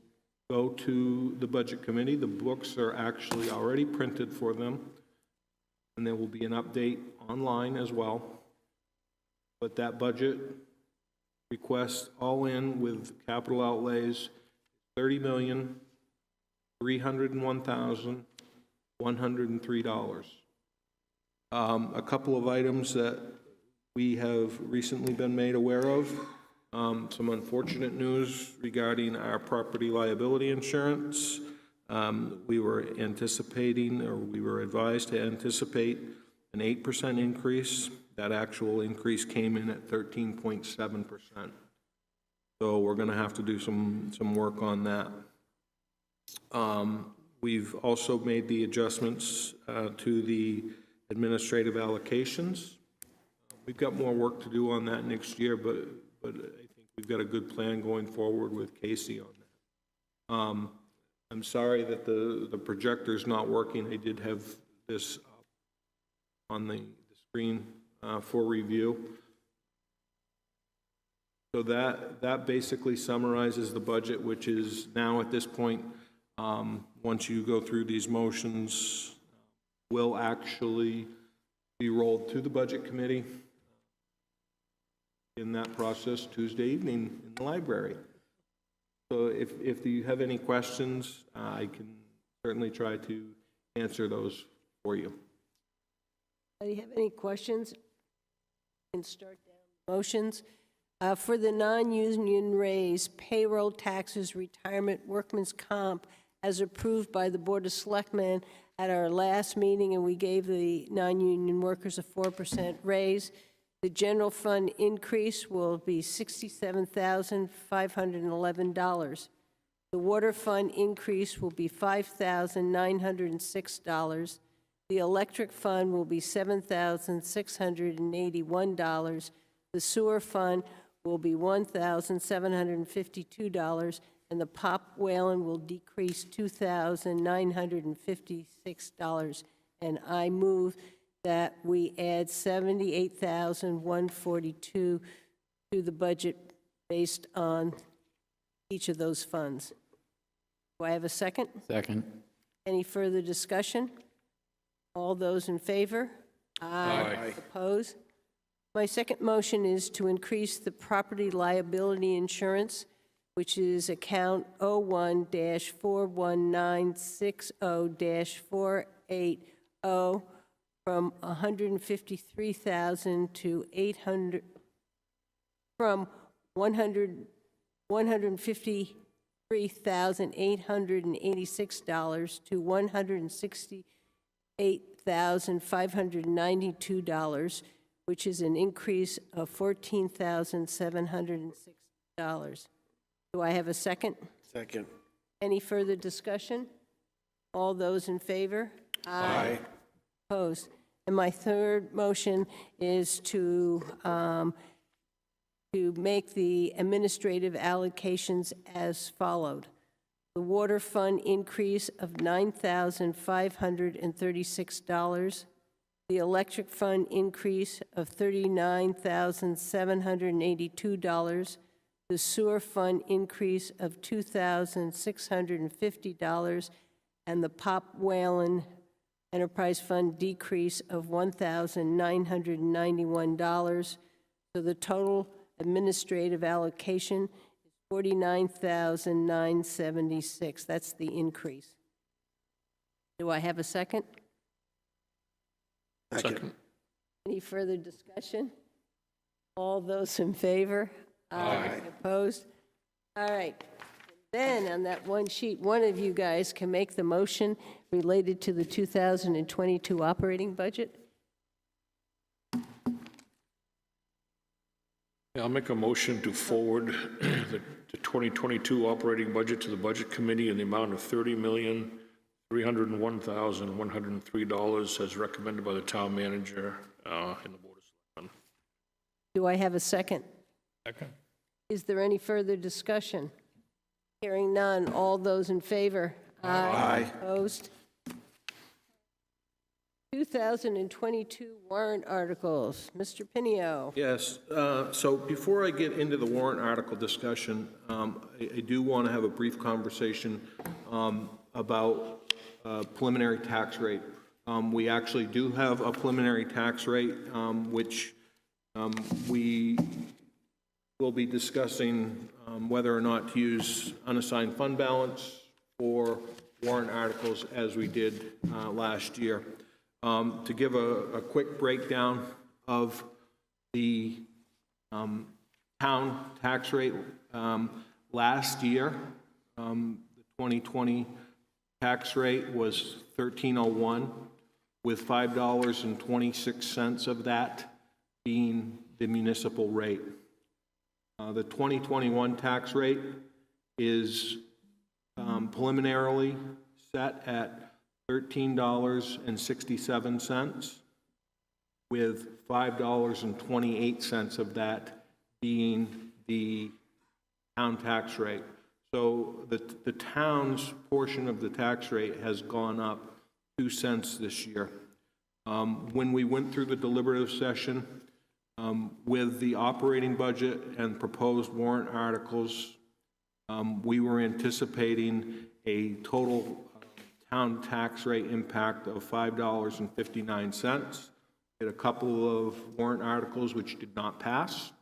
go to the Budget Committee. The books are actually already printed for them, and there will be an update online as well. But that budget request all in with capital outlays, $30,301,103. A couple of items that we have recently been made aware of. Some unfortunate news regarding our property liability insurance. We were anticipating, or we were advised to anticipate an 8% increase. That actual increase came in at 13.7%. So we're going to have to do some work on that. We've also made the adjustments to the administrative allocations. We've got more work to do on that next year, but I think we've got a good plan going forward with Casey on that. I'm sorry that the projector's not working. I did have this up on the screen for review. So that basically summarizes the budget, which is now at this point, once you go through these motions, will actually be rolled to the Budget Committee in that process Tuesday evening in the library. So if you have any questions, I can certainly try to answer those for you. Do you have any questions? We can start down motions. For the non-union raise, payroll taxes, retirement, workman's comp, as approved by the Board of Selectmen at our last meeting, and we gave the non-union workers a 4% raise. The general fund increase will be $67,511. The water fund increase will be $5,906. The electric fund will be $7,681. The sewer fund will be $1,752, and the Pop Whalen will decrease $2,956. And I move that we add $78,142 to the budget based on each of those funds. Do I have a second? Second. Any further discussion? All those in favor? Aye. Oppose? My second motion is to increase the property liability insurance, which is account 01-41960-480, from $153,000 to $800, from $153,886 to $168,592, which is an increase of $14,706. Do I have a second? Second. Any further discussion? All those in favor? Aye. Opposed? And my third motion is to make the administrative allocations as followed. The water fund increase of $9,536. The electric fund increase of $39,782. The sewer fund increase of $2,650. And the Pop Whalen Enterprise Fund decrease of $1,991. So the total administrative allocation is $49,976. That's the increase. Do I have a second? Second. Any further discussion? All those in favor? Aye. Opposed? All right. Then, on that one sheet, one of you guys can make the motion related to the 2022 operating budget. Yeah, I'll make a motion to forward the 2022 operating budget to the Budget Committee in the amount of $30,301,103 as recommended by the town manager and the Board of Selectmen. Do I have a second? Second. Is there any further discussion? Hearing none. All those in favor? Aye. Opposed? 2022 warrant articles. Mr. Pinio. Yes, so before I get into the warrant article discussion, I do want to have a brief conversation about preliminary tax rate. We actually do have a preliminary tax rate, which we will be discussing whether or not to use unassigned fund balance for warrant articles as we did last year. To give a quick breakdown of the town tax rate, last year, the 2020 tax rate was $13.01, with $5.26 of that being the municipal rate. The 2021 tax rate is preliminarily set at $13.67, with $5.28 of that being the town tax rate. So the town's portion of the tax rate has gone up 2 cents this year. When we went through the deliberative session with the operating budget and proposed warrant articles, we were anticipating a total town tax rate impact of $5.59. We had a couple of warrant articles which did not pass.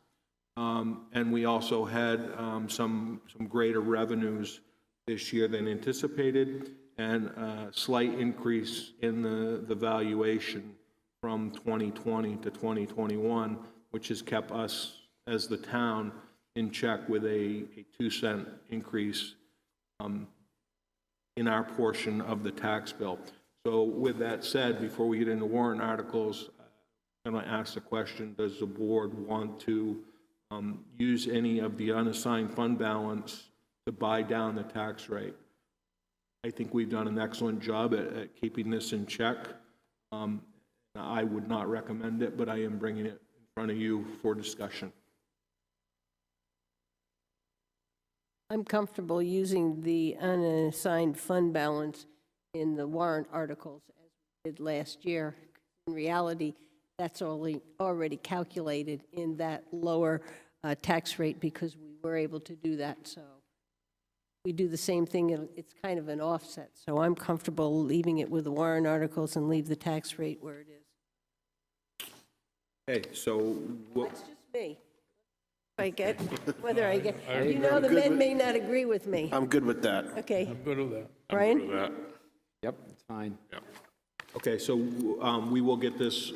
And we also had some greater revenues this year than anticipated, and a slight increase in the valuation from 2020 to 2021, which has kept us as the town in check with a 2-cent increase in our portion of the tax bill. So with that said, before we get into warrant articles, I'm going to ask the question, does the board want to use any of the unassigned fund balance to buy down the tax rate? I think we've done an excellent job at keeping this in check. I would not recommend it, but I am bringing it in front of you for discussion. I'm comfortable using the unassigned fund balance in the warrant articles as we did last year. In reality, that's already calculated in that lower tax rate because we were able to do that. So we do the same thing. It's kind of an offset. So I'm comfortable leaving it with the warrant articles and leave the tax rate where it is. Okay, so That's just me. Whether I get, you know, the men may not agree with me. I'm good with that. Okay, I'm good with that. Brian? Do that. Yep, it's fine. Yeah. okay, so we will get this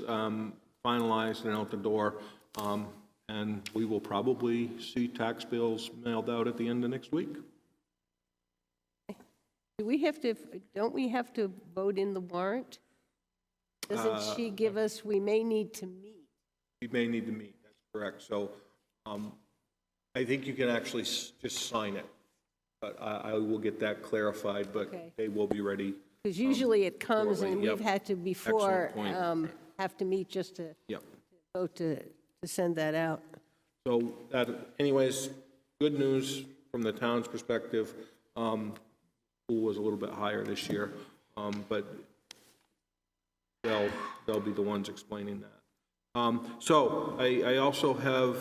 finalized and out the door, and we will probably see tax bills mailed out at the end of next week. Do we have to, don't we have to vote in the warrant? Doesn't she give us, we may need to meet? We may need to meet, that's correct. So I think you can actually just sign it, but I will get that clarified, but Okay. they will be ready. Because usually it comes, and shortly, we've yep. had to before, Excellent point. have to meet just to Yep. vote to send that out. So that, anyways, good news from the town's perspective. Pool was a little bit higher this year, but they'll be the ones explaining that. So I also have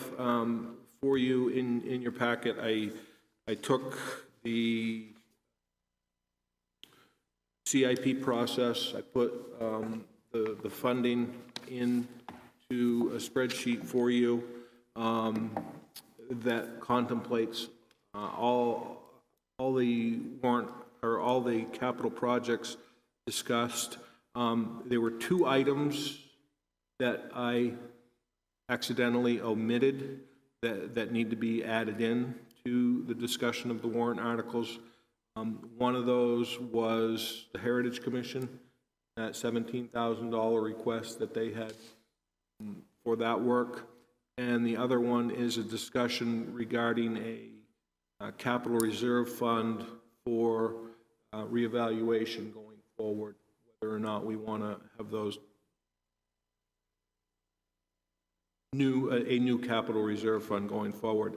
for you in your packet, I took the CIP process, I put the funding into a spreadsheet for you that contemplates all the warrant, or all the capital projects discussed. There were 2 items that I accidentally omitted that need to be added in to the discussion of the warrant articles. One of those was the Heritage Commission, that $17,000 request that they had for that work. And the other one is a discussion regarding a capital reserve fund for reevaluation going forward, whether or not we want to have those a new capital reserve fund going forward.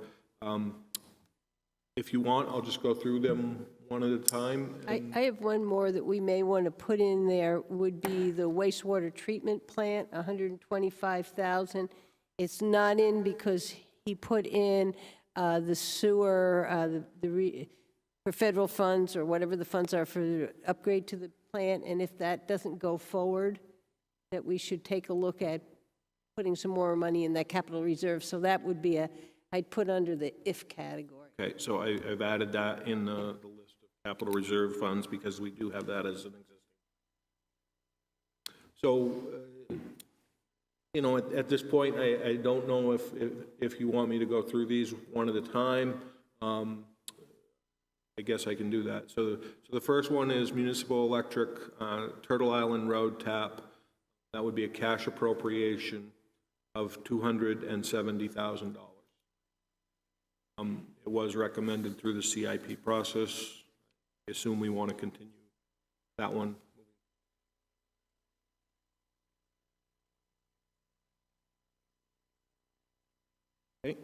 If you want, I'll just go through them one at a time. I have one more that we may want to put in there, would be the wastewater treatment plant, $125,000. It's not in because he put in the sewer, for federal funds, or whatever the funds are for the upgrade to the plant, and if that doesn't go forward, that we should take a look at putting some more money in that capital reserve. So that would be I'd put under the if category. Okay, so I've added that in the list of capital reserve funds because we do have that as an existing. So, you know, at this point, I don't know if you want me to go through these one at a time. I guess I can do that. So the first one is municipal electric, Turtle Island Road tap. That would be a cash appropriation of $270,000. It was recommended through the CIP process. I assume we want to continue that one. Okay.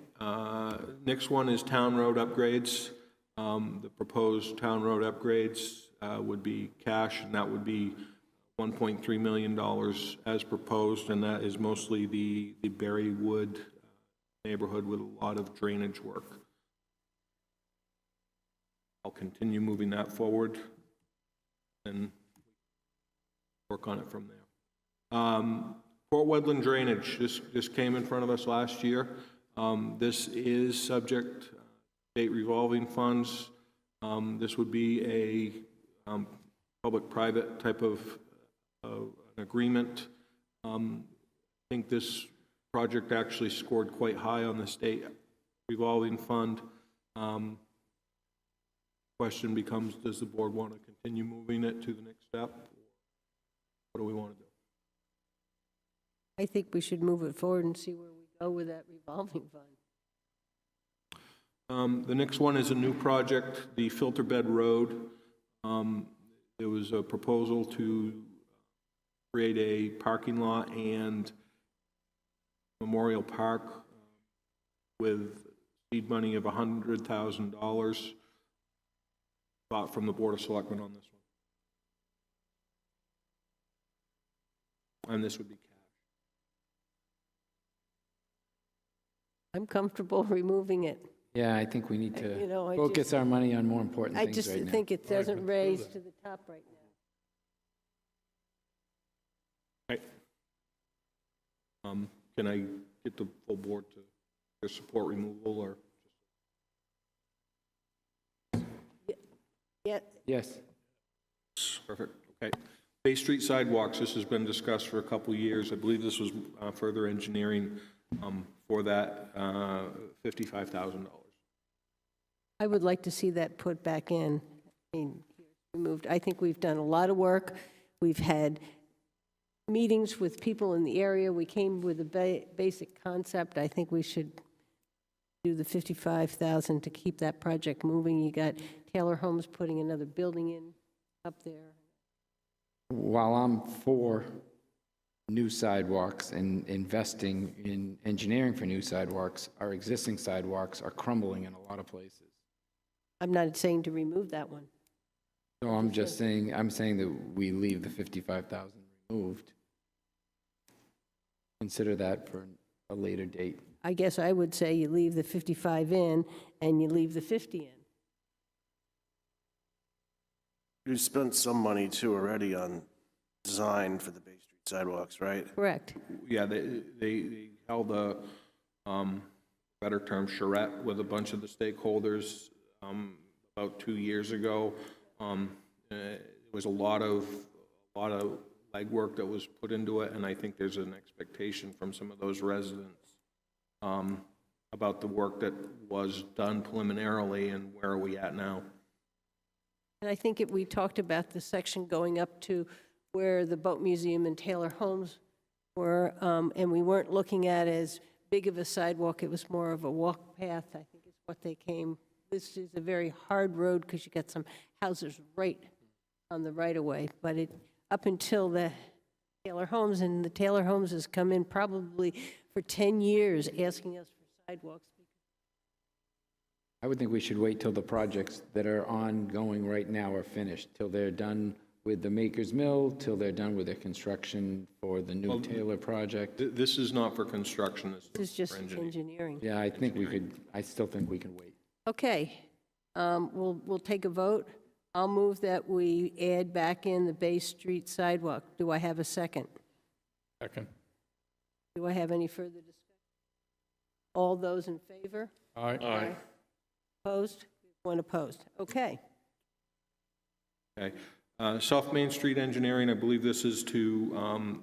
Next one is town road upgrades. The proposed town road upgrades would be cash, and that would be $1.3 million as proposed, and that is mostly the Berrywood neighborhood with a lot of drainage work. I'll continue moving that forward and work on it from there. Port Wetland drainage, this came in front of us last year. This is subject state revolving funds. This would be a public-private type of an agreement. I think this project actually scored quite high on the state revolving fund. Question becomes, does the board want to continue moving it to the next step? What do we want to do? I think we should move it forward and see where we go with that revolving fund. The next one is a new project, the Filter Bed Road. There was a proposal to create a parking lot and Memorial Park with seed money of $100,000. Thought from the Board of Selectmen on this one. And this would be cash. I'm comfortable removing it. Yeah, I think we need to You know, I focus just- our money on more important I things just right now. think it doesn't raise to the top right now. Right. Can I get the full board to support removal or? Yeah, Yes. Perfect, okay. Bay Street Sidewalks, this has been discussed for a couple of years. I believe this was further engineering for that, $55,000. I would like to see that put back in. I mean, removed. I think we've done a lot of work. We've had meetings with people in the area. We came with a basic concept. I think we should do the 55,000 to keep that project moving. You got Taylor Homes putting another building in up there. While I'm for new sidewalks and investing in engineering for new sidewalks, our existing sidewalks are crumbling in a lot of places. I'm not saying to remove that one. So I'm just saying, I'm saying that we leave the 55,000 removed. Consider that for a later date. I guess I would say you leave the 55 in and you leave the 50 in. You spent some money too already on design for the Bay Street sidewalks, right? Correct. Yeah, they held a, better term, charrette with a bunch of the stakeholders about 2 years ago. It was a lot of legwork that was put into it, and I think there's an expectation from some of those residents about the work that was done preliminarily and where are we at now. And I think we talked about the section going up to where the Boat Museum and Taylor Homes were, and we weren't looking at as big of a sidewalk. It was more of a walk path, I think is what they came. This is a very hard road because you got some houses right on the right-of-way, but up until the Taylor Homes, and the Taylor Homes has come in probably for 10 years asking us for sidewalks. I would think we should wait till the projects that are ongoing right now are finished, till they're done with the Maker's Mill, till they're done with their construction for the new Taylor project. This is not for construction. This is just engineering. Yeah, I think we could, I still think we can wait. Okay, we'll take a vote. I'll move that we add back in the Bay Street sidewalk. Do I have a second? Second. Do I have any further discussion? All those in favor? Aye. Aye. Opposed? One opposed. Okay. Okay. South Main Street engineering, I believe this is to,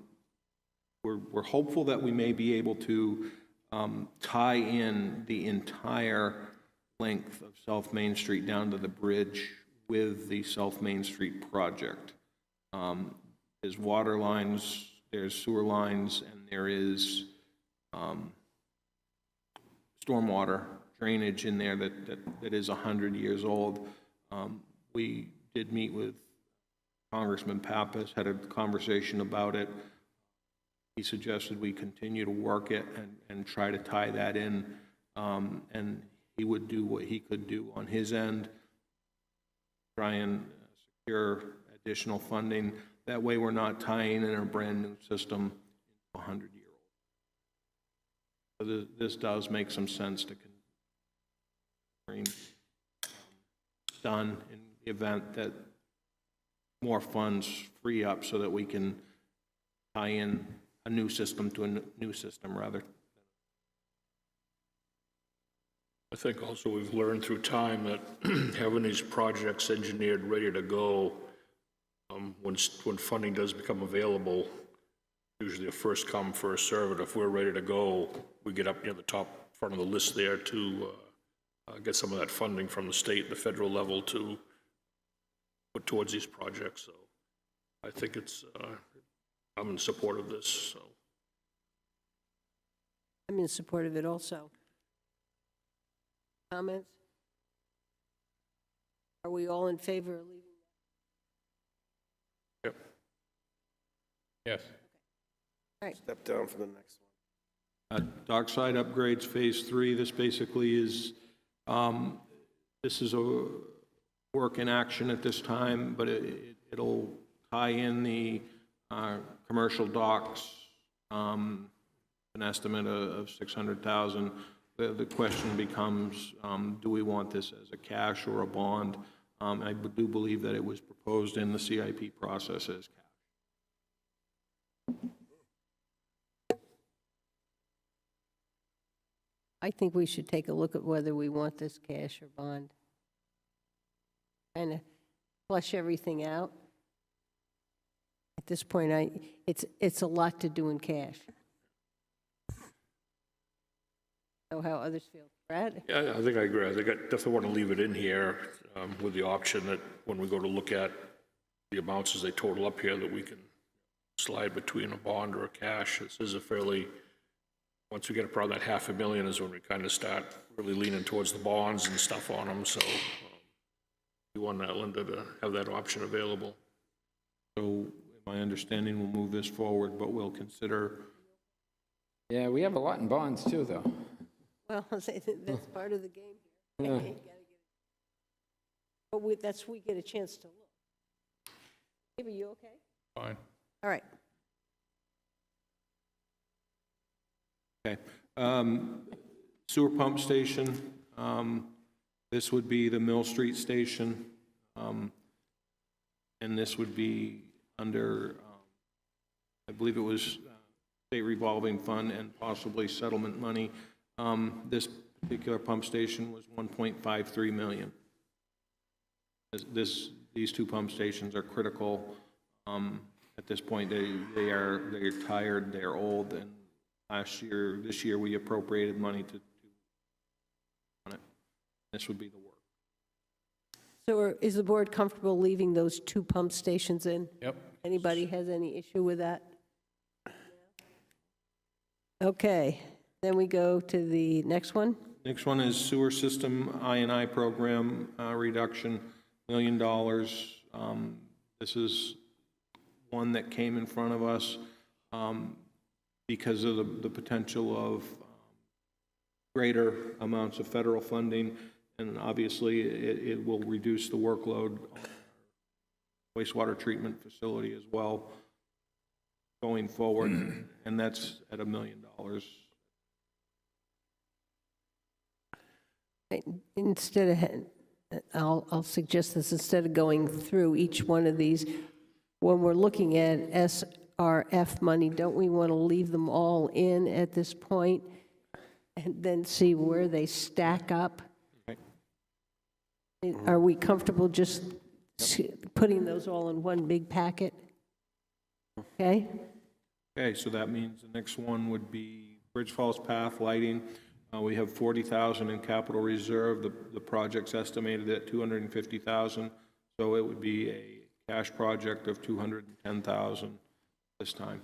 we're hopeful that we may be able to tie in the entire length of South Main Street down to the bridge with the South Main Street project. There's water lines, there's sewer lines, and there is stormwater drainage in there that is 100 years old. We did meet with Congressman Pappas, had a conversation about it. He suggested we continue to work it and try to tie that in, and he would do what he could do on his end, try and secure additional funding. That way we're not tying in a brand new system into a 100-year-old. So this does make some sense to done in the event that more funds free up so that we can tie in a new system to a new system rather. I think also we've learned through time that having these projects engineered, ready to go, when funding does become available, usually a first come, first served. And if we're ready to go, we get up near the top front of the list there to get some of that funding from the state and the federal level to put towards these projects. So I think it's, I'm in support of this. So I'm in support of it also. Comments? Are we all in favor of leaving? yep. Yes. All right. Step down for the next one. Dockside upgrades phase 3. This basically is this is a work in action at this time, but it'll tie in the commercial docks, an estimate of $600,000. The question becomes, do we want this as a cash or a bond? I do believe that it was proposed in the CIP process as cash. I think we should take a look at whether we want this cash or bond. Kind of flush everything out. At this point, it's a lot to do in cash. Know how others feel. Brad? Yeah, I think I agree. I think I definitely want to leave it in here with the option that when we go to look at the amounts as they total up here, that we can slide between a bond or a cash. This is a fairly, once we get around that $500,000 is when we kind of start really leaning towards the bonds and stuff on them, so we want that lender to have that option available. So my understanding, we'll move this forward, but we'll consider. Yeah, we have a lot in bonds too, though. Well, I'll say that's part of the game here. Yeah. You gotta get it. But we get a chance to look. Maybe you okay? Fine. All right. Okay. Sewer pump station, this would be the Mill Street station, and this would be under, I believe it was state revolving fund and possibly settlement money. This particular pump station was 1.53 million. These two pump stations are critical. At this point, they're tired, they're old, and this year we appropriated money to on it. This would be the work. So is the board comfortable leaving those two pump stations in? Yep. Anybody has any issue with that? Okay, then we go to the next one. Next one is sewer system I&I program reduction, $1 million. This is one that came in front of us because of the potential of greater amounts of federal funding, and obviously it will reduce the workload on our wastewater treatment facility as well going forward, and that's at $1 million. Instead of, I'll suggest this, instead of going through each one of these, when we're looking at SRF money, don't we want to leave them all in at this point and then see where they stack up? Okay. Are we comfortable just putting those all in one big packet? Okay? Okay, so that means the next one would be Bridge Falls Path lighting. We have $40,000 in capital reserve. The project's estimated at $250,000, so it would be a cash project of $210,000 this time.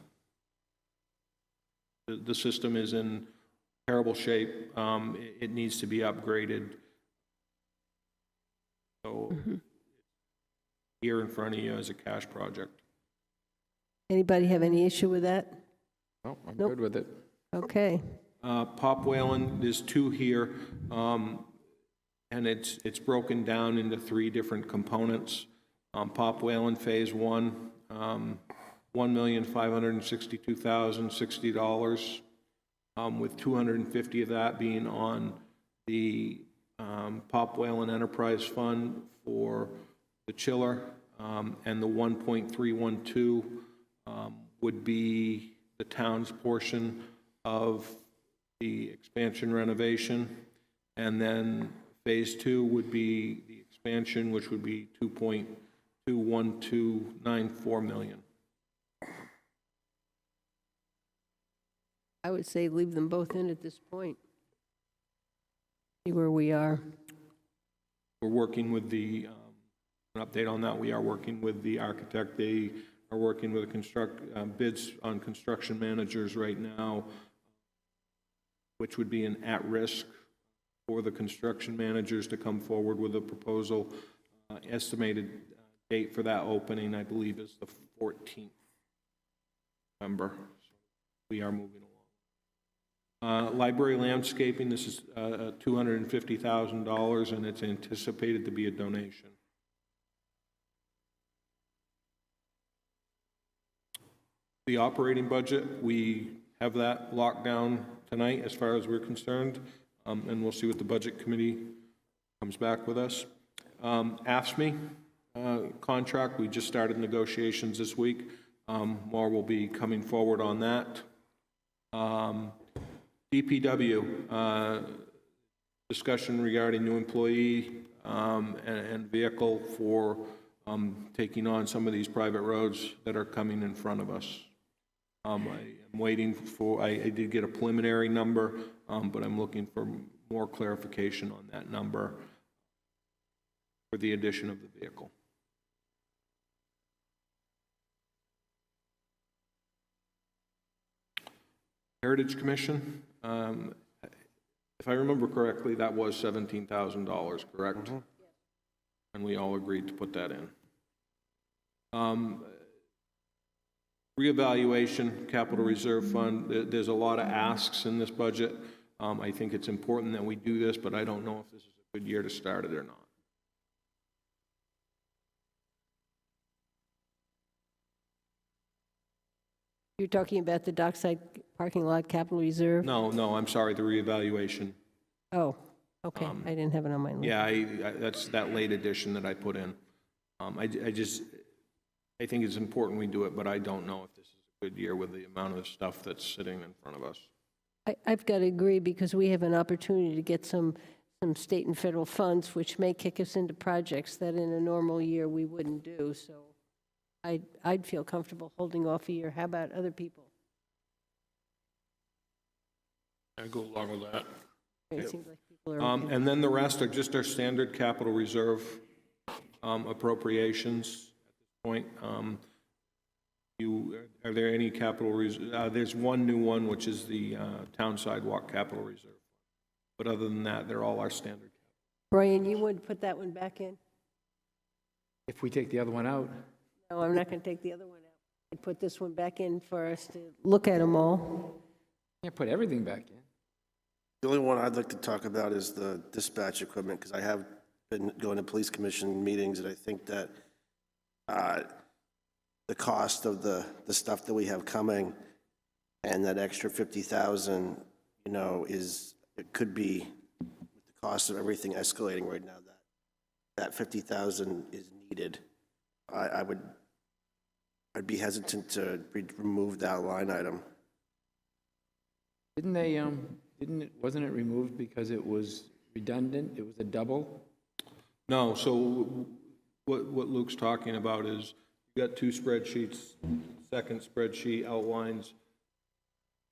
The system is in terrible shape. It needs to be upgraded. So here in front of you as a cash project. Anybody have any issue with that? No, I'm Nope. good with it. Okay. Pop Whalen, there's two here, and it's broken down into three different components. Pop Whalen Phase 1, $1,562,060, with $250,000 of that being on the Pop Whalen Enterprise Fund for the chiller, and the 1.312 would be the town's portion of the expansion renovation, and then Phase 2 would be the expansion, which would be $2.21294 million. I would say leave them both in at this point. See where we are. We're working with the, an update on that, we are working with the architect. They are working with bids on construction managers right now, which would be an at-risk for the construction managers to come forward with a proposal. Estimated date for that opening, I believe, is the 14th of November. So we are moving along. Library landscaping, this is $250,000, and it's anticipated to be a donation. The operating budget, we have that locked down tonight as far as we're concerned, and we'll see what the budget committee comes back with us. AFSCME contract, we just started negotiations this week. More will be coming forward on that. DPW, discussion regarding new employee and vehicle for taking on some of these private roads that are coming in front of us. I am waiting for, I did get a preliminary number, but I'm looking for more clarification on that number for the addition of the vehicle. Heritage Commission, If I remember correctly, that was $17,000, correct? And we all agreed to put that in. Reevaluation, capital reserve fund, there's a lot of asks in this budget. I think it's important that we do this, but I don't know if this is a good year to start it or not. You're talking about the dockside parking lot capital reserve? No, I'm sorry, the reevaluation. Oh, okay, I didn't have it on my list. Yeah, that's that late addition that I put in. I think it's important we do it, but I don't know if this is a good year with the amount of stuff that's sitting in front of us. I've got to agree, because we have an opportunity to get some state and federal funds, which may kick us into projects that in a normal year we wouldn't do, so I'd feel comfortable holding off a year. How about other people? I go along with that. It seems like people are okay. And then the rest are just our standard capital reserve appropriations at this point. Are there any capital there's one new one, which is the town sidewalk capital reserve. But other than that, they're all our standard. Brian, you would put that one back in? If we take the other one out, No, I'm not going to take the other one out. I'd put this one back in for us to look at them all. can't put everything back in. The only one I'd like to talk about is the dispatch equipment, because I have been going to police commission meetings, and I think that the cost of the stuff that we have coming and that extra 50,000, it could be with the cost of everything escalating right now, that 50,000 is needed. I'd be hesitant to remove that line item. Wasn't it removed because it was redundant? It was a double? No, so what Luke's talking about is you got two spreadsheets. Second spreadsheet outlines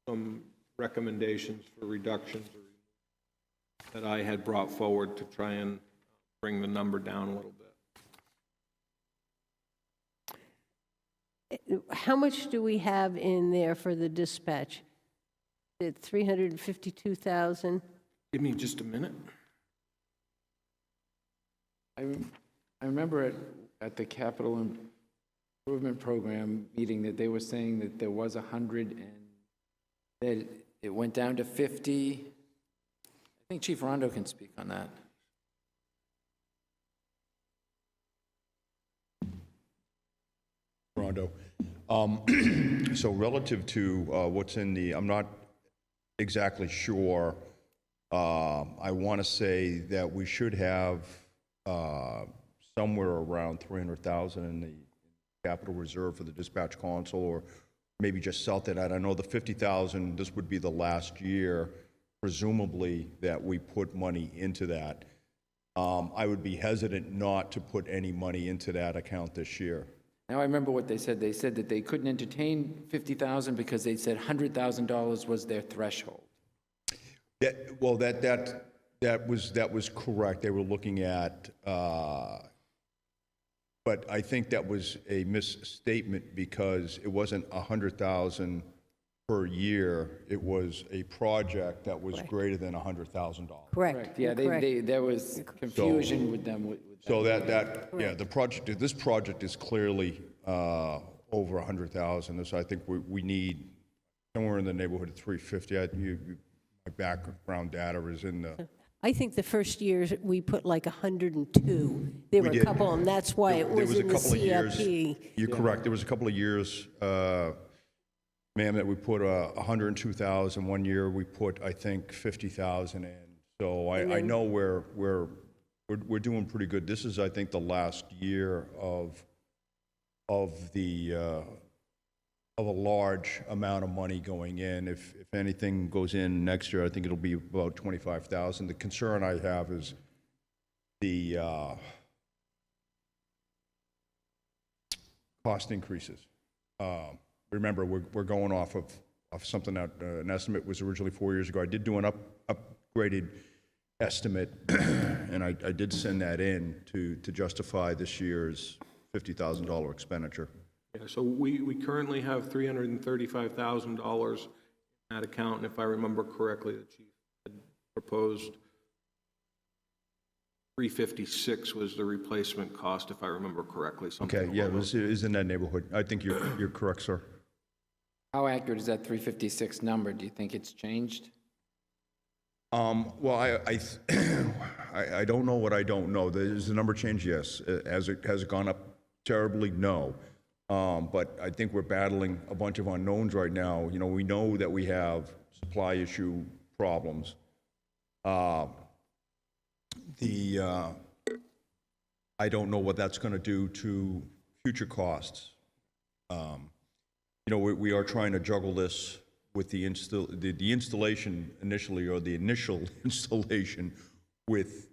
some recommendations for reductions that I had brought forward to try and bring the number down a little bit. How much do we have in there for the dispatch? It's 352,000. Give me just a minute. I remember at the capital improvement program meeting that they were saying that there was 100 and that it went down to 50. I think Chief Rondo can speak on that. Rondo. So relative to what's in the, I'm not exactly sure. I want to say that we should have somewhere around 300,000 in the capital reserve for the dispatch console, or maybe just south of that. I know the 50,000, this would be the last year, presumably, that we put money into that. I would be hesitant not to put any money into that account this year. Now I remember what they said. They said that they couldn't entertain 50,000 because they said $100,000 was their threshold. Well, that was correct. They were looking at, but I think that was a misstatement because it wasn't 100,000 per year. It was a project that was greater than $100,000. Correct. Yeah, there was confusion with them. So the project, this project is clearly over 100,000. So I think we need somewhere in the neighborhood of 350. My background data is in the. I think the first year we put like 102. There were a couple, and that's why it was in the CIP. You're correct. There was a couple of years, ma'am, that we put 102,000. One year we put, I think, 50,000 in. So I know we're doing pretty good. This is, I think, the last year of a large amount of money going in. If anything goes in next year, I think it'll be about 25,000. The concern I have is the cost increases. Remember, we're going off of something that an estimate was originally 4 years ago. I did do an upgraded estimate, and I did send that in to justify this year's $50,000 expenditure. Yeah, so we currently have $335,000 in that account, and if I remember correctly, the chief had proposed 356 was the replacement cost, if I remember correctly. Okay, yeah, it was in that neighborhood. I think you're correct, sir. How accurate is that 356 number? Do you think it's changed? Well, I don't know what I don't know. Is the number changed? Yes. Has it gone up terribly? No. But I think we're battling a bunch of unknowns right now. You know, we know that we have supply issue problems. I don't know what that's going to do to future costs. You know, we are trying to juggle this with the installation initially, or the initial installation with,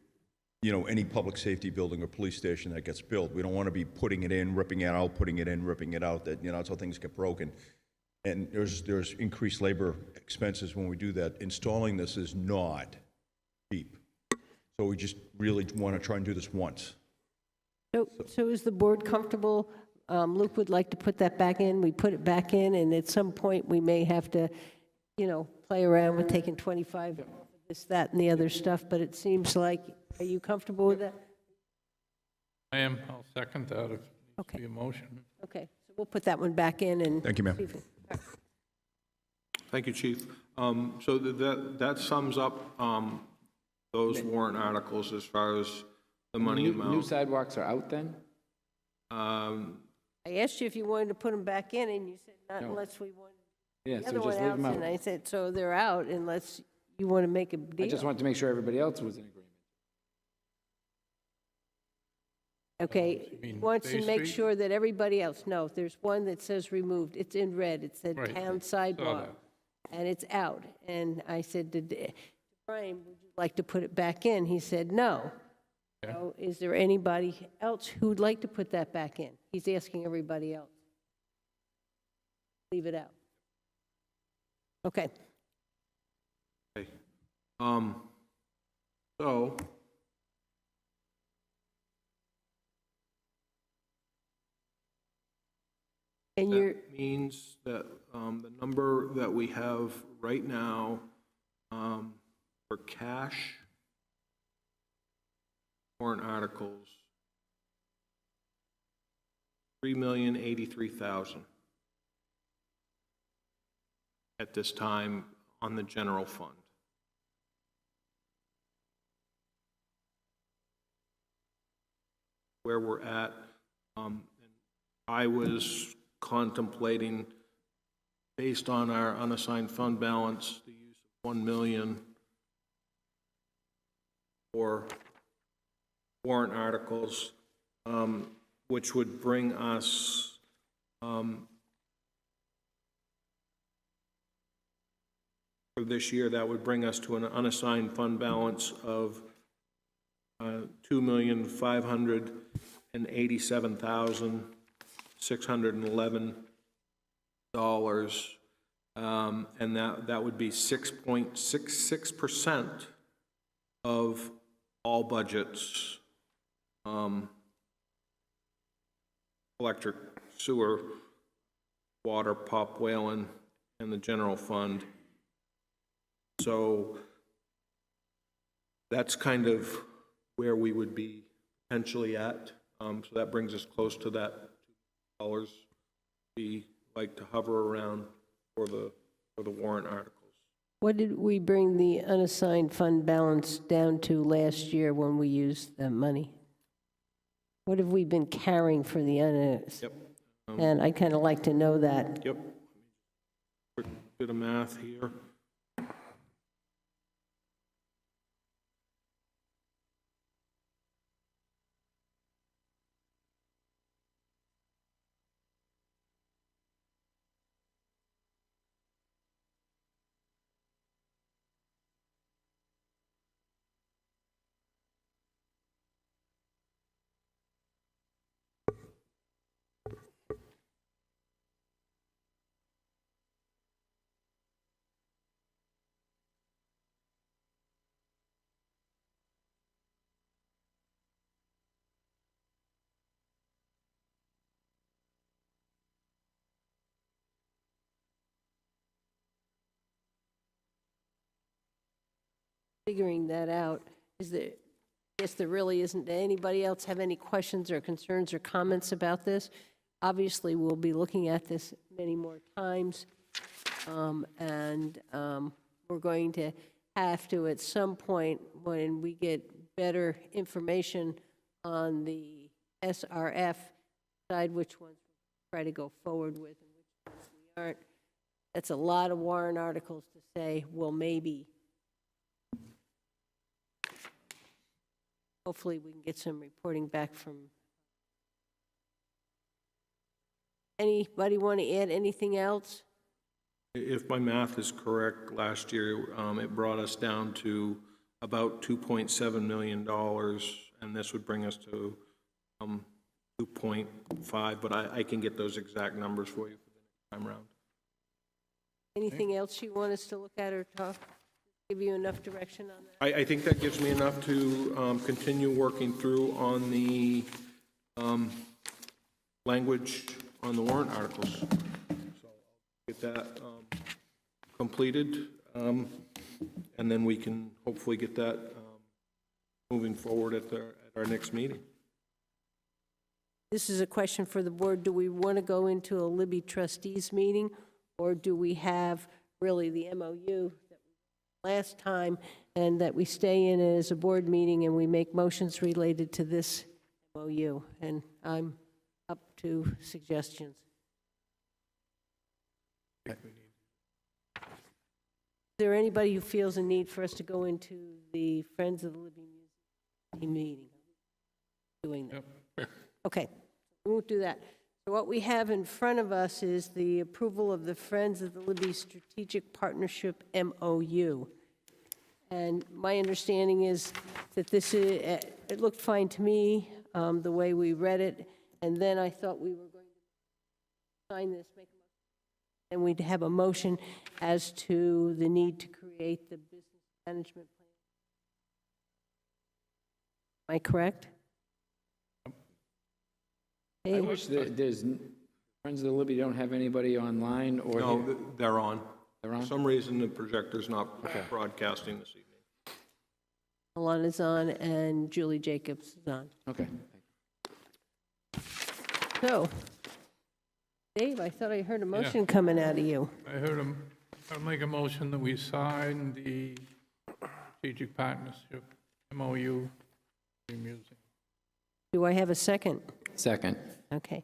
you know, any public safety building or police station that gets built. We don't want to be putting it in, ripping it out, putting it in, ripping it out. That, you know, that's how things get broken. And there's increased labor expenses when we do that. Installing this is not cheap. So we just really want to try and do this once. So is the board comfortable? Luke would like to put that back in. We put it back in, and at some point we may have to, you know, play around with taking 25, this, that, and the other stuff. But it seems like, are you comfortable with that? I am. I'll second that if it needs Okay. to be a motion. Okay, so we'll put that one back in and. Thank you, ma'am. see if it- Thank you, Chief. So that sums up those warrant articles as far as the money New amount. sidewalks are out then? I asked you if you wanted to put them back in, and you said not No. unless we want Yeah, the so other one just leave out. them And out. I said, so they're out unless you want to make a deal. I just wanted to make sure everybody else was in agreement. Okay, You mean wants to Bay make Street? sure that everybody else, no, there's one that says removed. It's in red. It said Right. town Saw sidewalk. that. And it's out. And I said, Brian, would you like to put it back in? He said, no. Okay. So is there anybody else who'd like to put that back in? He's asking everybody else. Leave it out. Okay. Okay. So, And you're, that means that the number that we have right now for cash warrant articles, 3,083,000 at this time on the general fund. Where we're at, and I was contemplating, based on our unassigned fund balance, the use of 1 million for warrant articles, which would bring us for this year, that would bring us to an unassigned fund balance of $2,587,611, and that would be 6.66% of all budgets, electric, sewer, water, pop, Whalen, and the general fund. So that's kind of where we would be potentially at. So that brings us close to that $2 we like to hover around for the warrant articles. what did we bring the unassigned fund balance down to last year when we used the money? What have we been carrying for the Yep. And I kind of like to know that. Yep. Quick bit of math here. figuring that out. Is there, I guess there really isn't. Does anybody else have any questions or concerns or comments about this? Obviously, we'll be looking at this many more times, and we're going to have to, at some point, when we get better information on the SRF, decide which ones we try to go forward with and which ones we aren't. That's a lot of warrant articles to say, well, maybe. Hopefully, we can get some reporting back from. Anybody want to add anything else? If my math is correct, last year it brought us down to about $2.7 million, and this would bring us to 2.5, but I can get those exact numbers for you for the next time around. Anything else you want us to look at or talk? Give you enough direction on that? I think that gives me enough to continue working through on the language on the warrant articles. So I'll get that completed, and then we can hopefully get that moving forward at our next meeting. This is a question for the board. Do we want to go into a Libby trustees meeting, or do we have really the MOU that we last time, and that we stay in it as a board meeting and we make motions related to this MOU? And I'm up to suggestions. Is there anybody who feels a need for us to go into the Friends of the Libby Museum meeting? Doing that. Yep. Okay, we won't do that. So what we have in front of us is the approval of the Friends of the Libby Strategic Partnership MOU. And my understanding is that this is, it looked fine to me, the way we read it, and then I thought we were going to sign this, make a motion, and we'd have a motion as to the need to create the business management plan. Am I correct? I Hey. wish there's, Friends of the Libby don't have anybody online or. No, they're on. They're on? For some reason, the projector's not broadcasting this evening. Alana's on, and Julie Jacobs is on. Okay. So, Dave, I thought I heard a motion coming out of you. I heard him. I'll make a motion that we sign the strategic partnership MOU with the museum. Do I have a second? Second. Okay.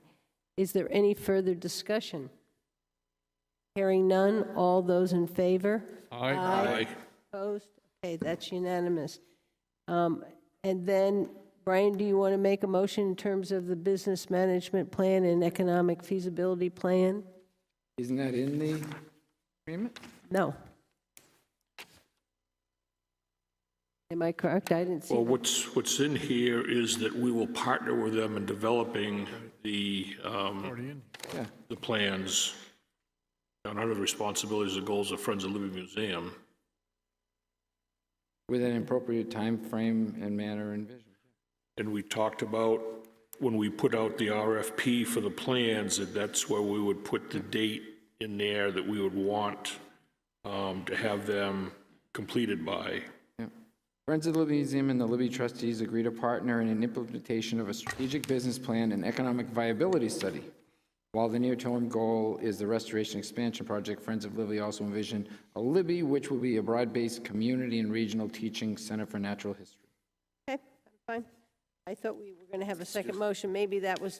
Is there any further discussion? Hearing none, all those in favor? Aye. Opposed? Okay, that's unanimous. And then, Brian, do you want to make a motion in terms of the business management plan and economic feasibility plan? Isn't that in the agreement? No. Am I correct? I didn't see Well, that. what's in here is that we will partner with them in developing the plans and other responsibilities and goals of Friends of Libby Museum. With an appropriate time frame and manner and vision. And we talked about, when we put out the RFP for the plans, that's where we would put the date in there that we would want to have them completed by. Yeah. Friends of the Libby Museum and the Libby trustees agree to partner in an implementation of a strategic business plan and economic viability study. While the near-term goal is the restoration expansion project, Friends of Libby also envision a Libby, which will be a broad-based community and regional teaching center for natural history. Okay, fine. I thought we were going to have a second motion. Maybe that was,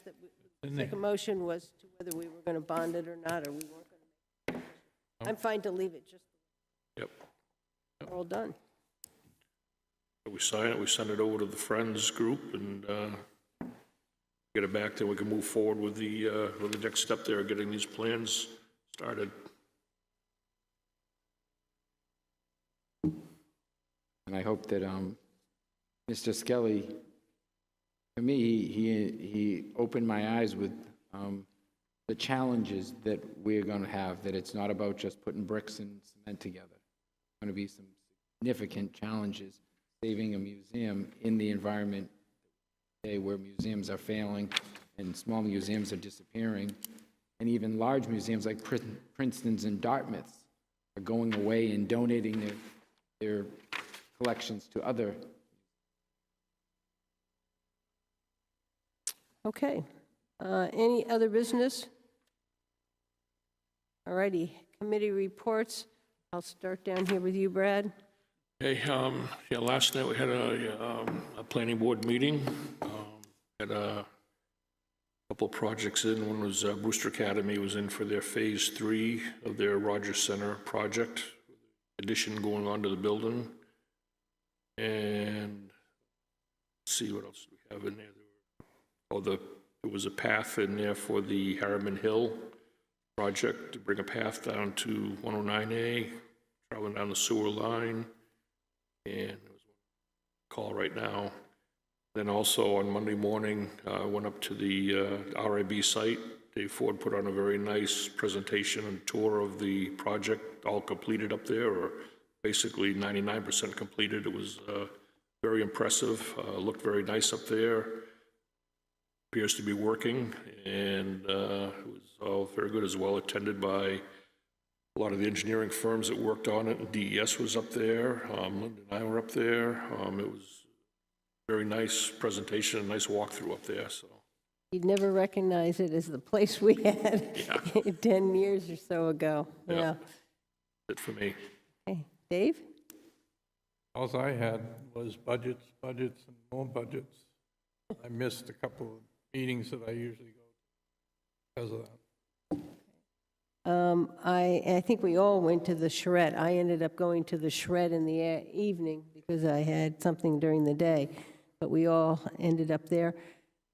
the second motion was to whether we were going to bond it or not, or we weren't going to. I'm fine to leave it, just. Yep. We're all done. We sign it, we send it over to the Friends group, and get it back, then we can move forward with the next step there, getting these plans started. And I hope that Mr. Skelly, to me, he opened my eyes with the challenges that we're going to have, that it's not about just putting bricks and cement together. There's going to be some significant challenges saving a museum in the environment today where museums are failing and small museums are disappearing, and even large museums like Princeton's and Dartmouth's are going away and donating their collections to other. Okay. Any other business? All righty, committee reports. I'll start down here with you, Brad. Hey, yeah, last night we had a planning board meeting. Had a couple of projects in. One was Brewster Academy was in for their phase 3 of their Rogers Center project, addition going on to the building. And let's see what else we have in there. Oh, there was a path in there for the Harriman Hill project to bring a path down to 109A, traveling down the sewer line. And there was a call right now. Then also on Monday morning, went up to the RIB site. Dave Ford put on a very nice presentation and tour of the project, all completed up there, or basically 99% completed. It was very impressive, looked very nice up there. Appears to be working, and it was all very good, as well attended by a lot of the engineering firms that worked on it. DES was up there, Linda and I were up there. It was a very nice presentation, a nice walkthrough up there. So You'd never recognize it as the place we had 10 years or so ago. Yeah. That's it for me. Okay. Dave? All I had was budgets, and more budgets. I missed a couple of meetings that I usually go to because of that. I think we all went to the charrette. I ended up going to the charrette in the evening because I had something during the day, but we all ended up there.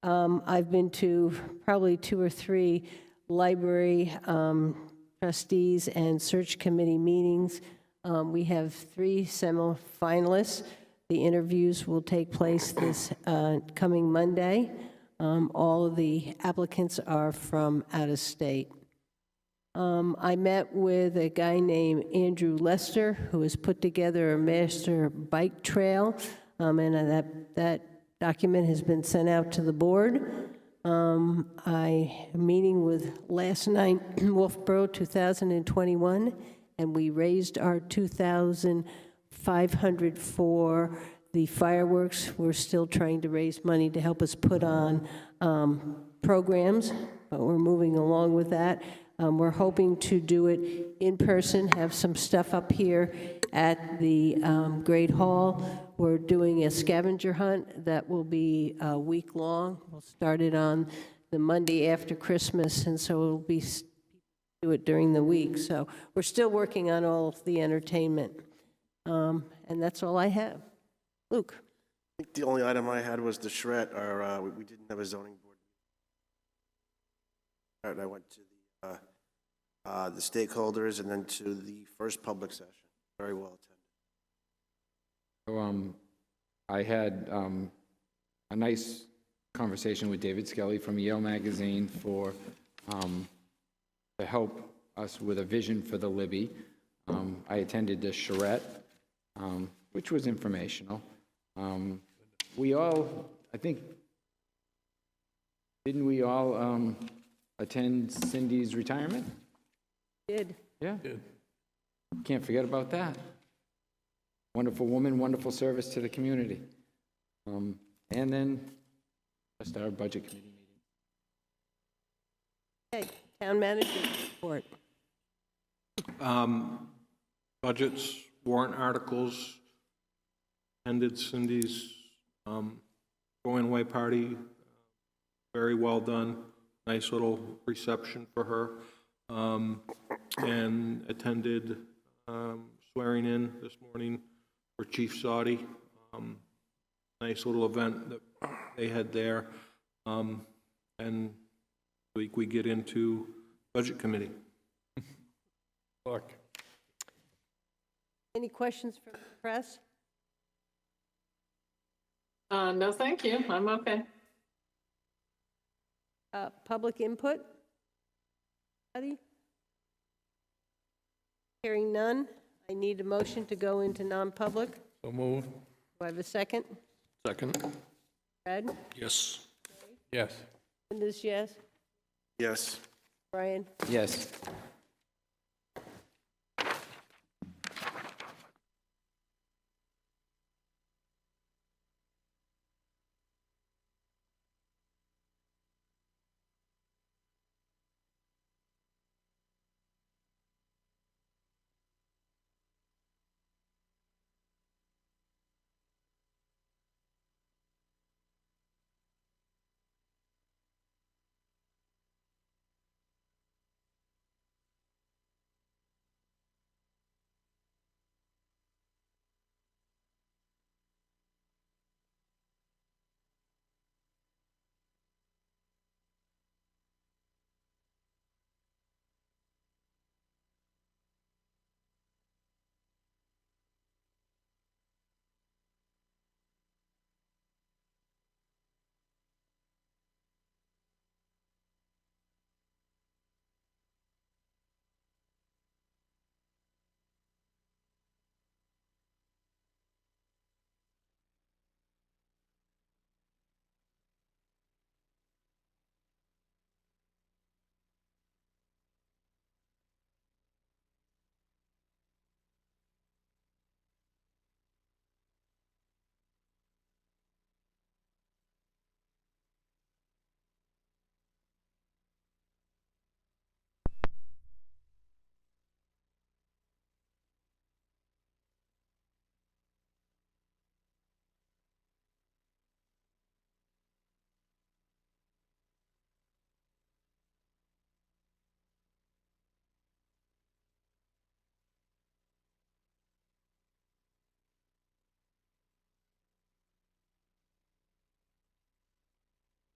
I've been to probably 2 or 3 library trustees and search committee meetings. We have 3 semifinalists. The interviews will take place this coming Monday. All of the applicants are from out of state. I met with a guy named Andrew Lester, who has put together a master bike trail, and that document has been sent out to the board. I meeting with last night, Wolfeboro 2021, and we raised our $2,500 for the fireworks. We're still trying to raise money to help us put on programs, but we're moving along with that. We're hoping to do it in person, have some stuff up here at the Great Hall. We're doing a scavenger hunt that will be a week long. We'll start it on the Monday after Christmas, and so it'll be do it during the week. So we're still working on all of the entertainment, and that's all I have. Luke? I think the only item I had was the charrette. We didn't have a zoning board. And I went to the stakeholders and then to the first public session. Very well attended. So, I had a nice conversation with David Skelly from Yale Magazine to help us with a vision for the Libby. I attended the charrette, which was informational. We all, I think, didn't we all attend Cindy's retirement? Did. Yeah. Did. Can't forget about that. Wonderful woman, wonderful service to the community. And then just our budget committee meeting. Okay, town manager report. Budgets, warrant articles, attended Cindy's going away party. Very well done. Nice little reception for her. And attended swearing in this morning for Chief Saudi. Nice little event that they had there. And we get into budget committee. Look. Any questions from the press? No, thank you. I'm okay. Public input? Anybody? Hearing none, I need a motion to go into non-public. So move. Do I have a second? Second? Brad? Yes. Yes. Linda's yes. Yes. Brian? Yes.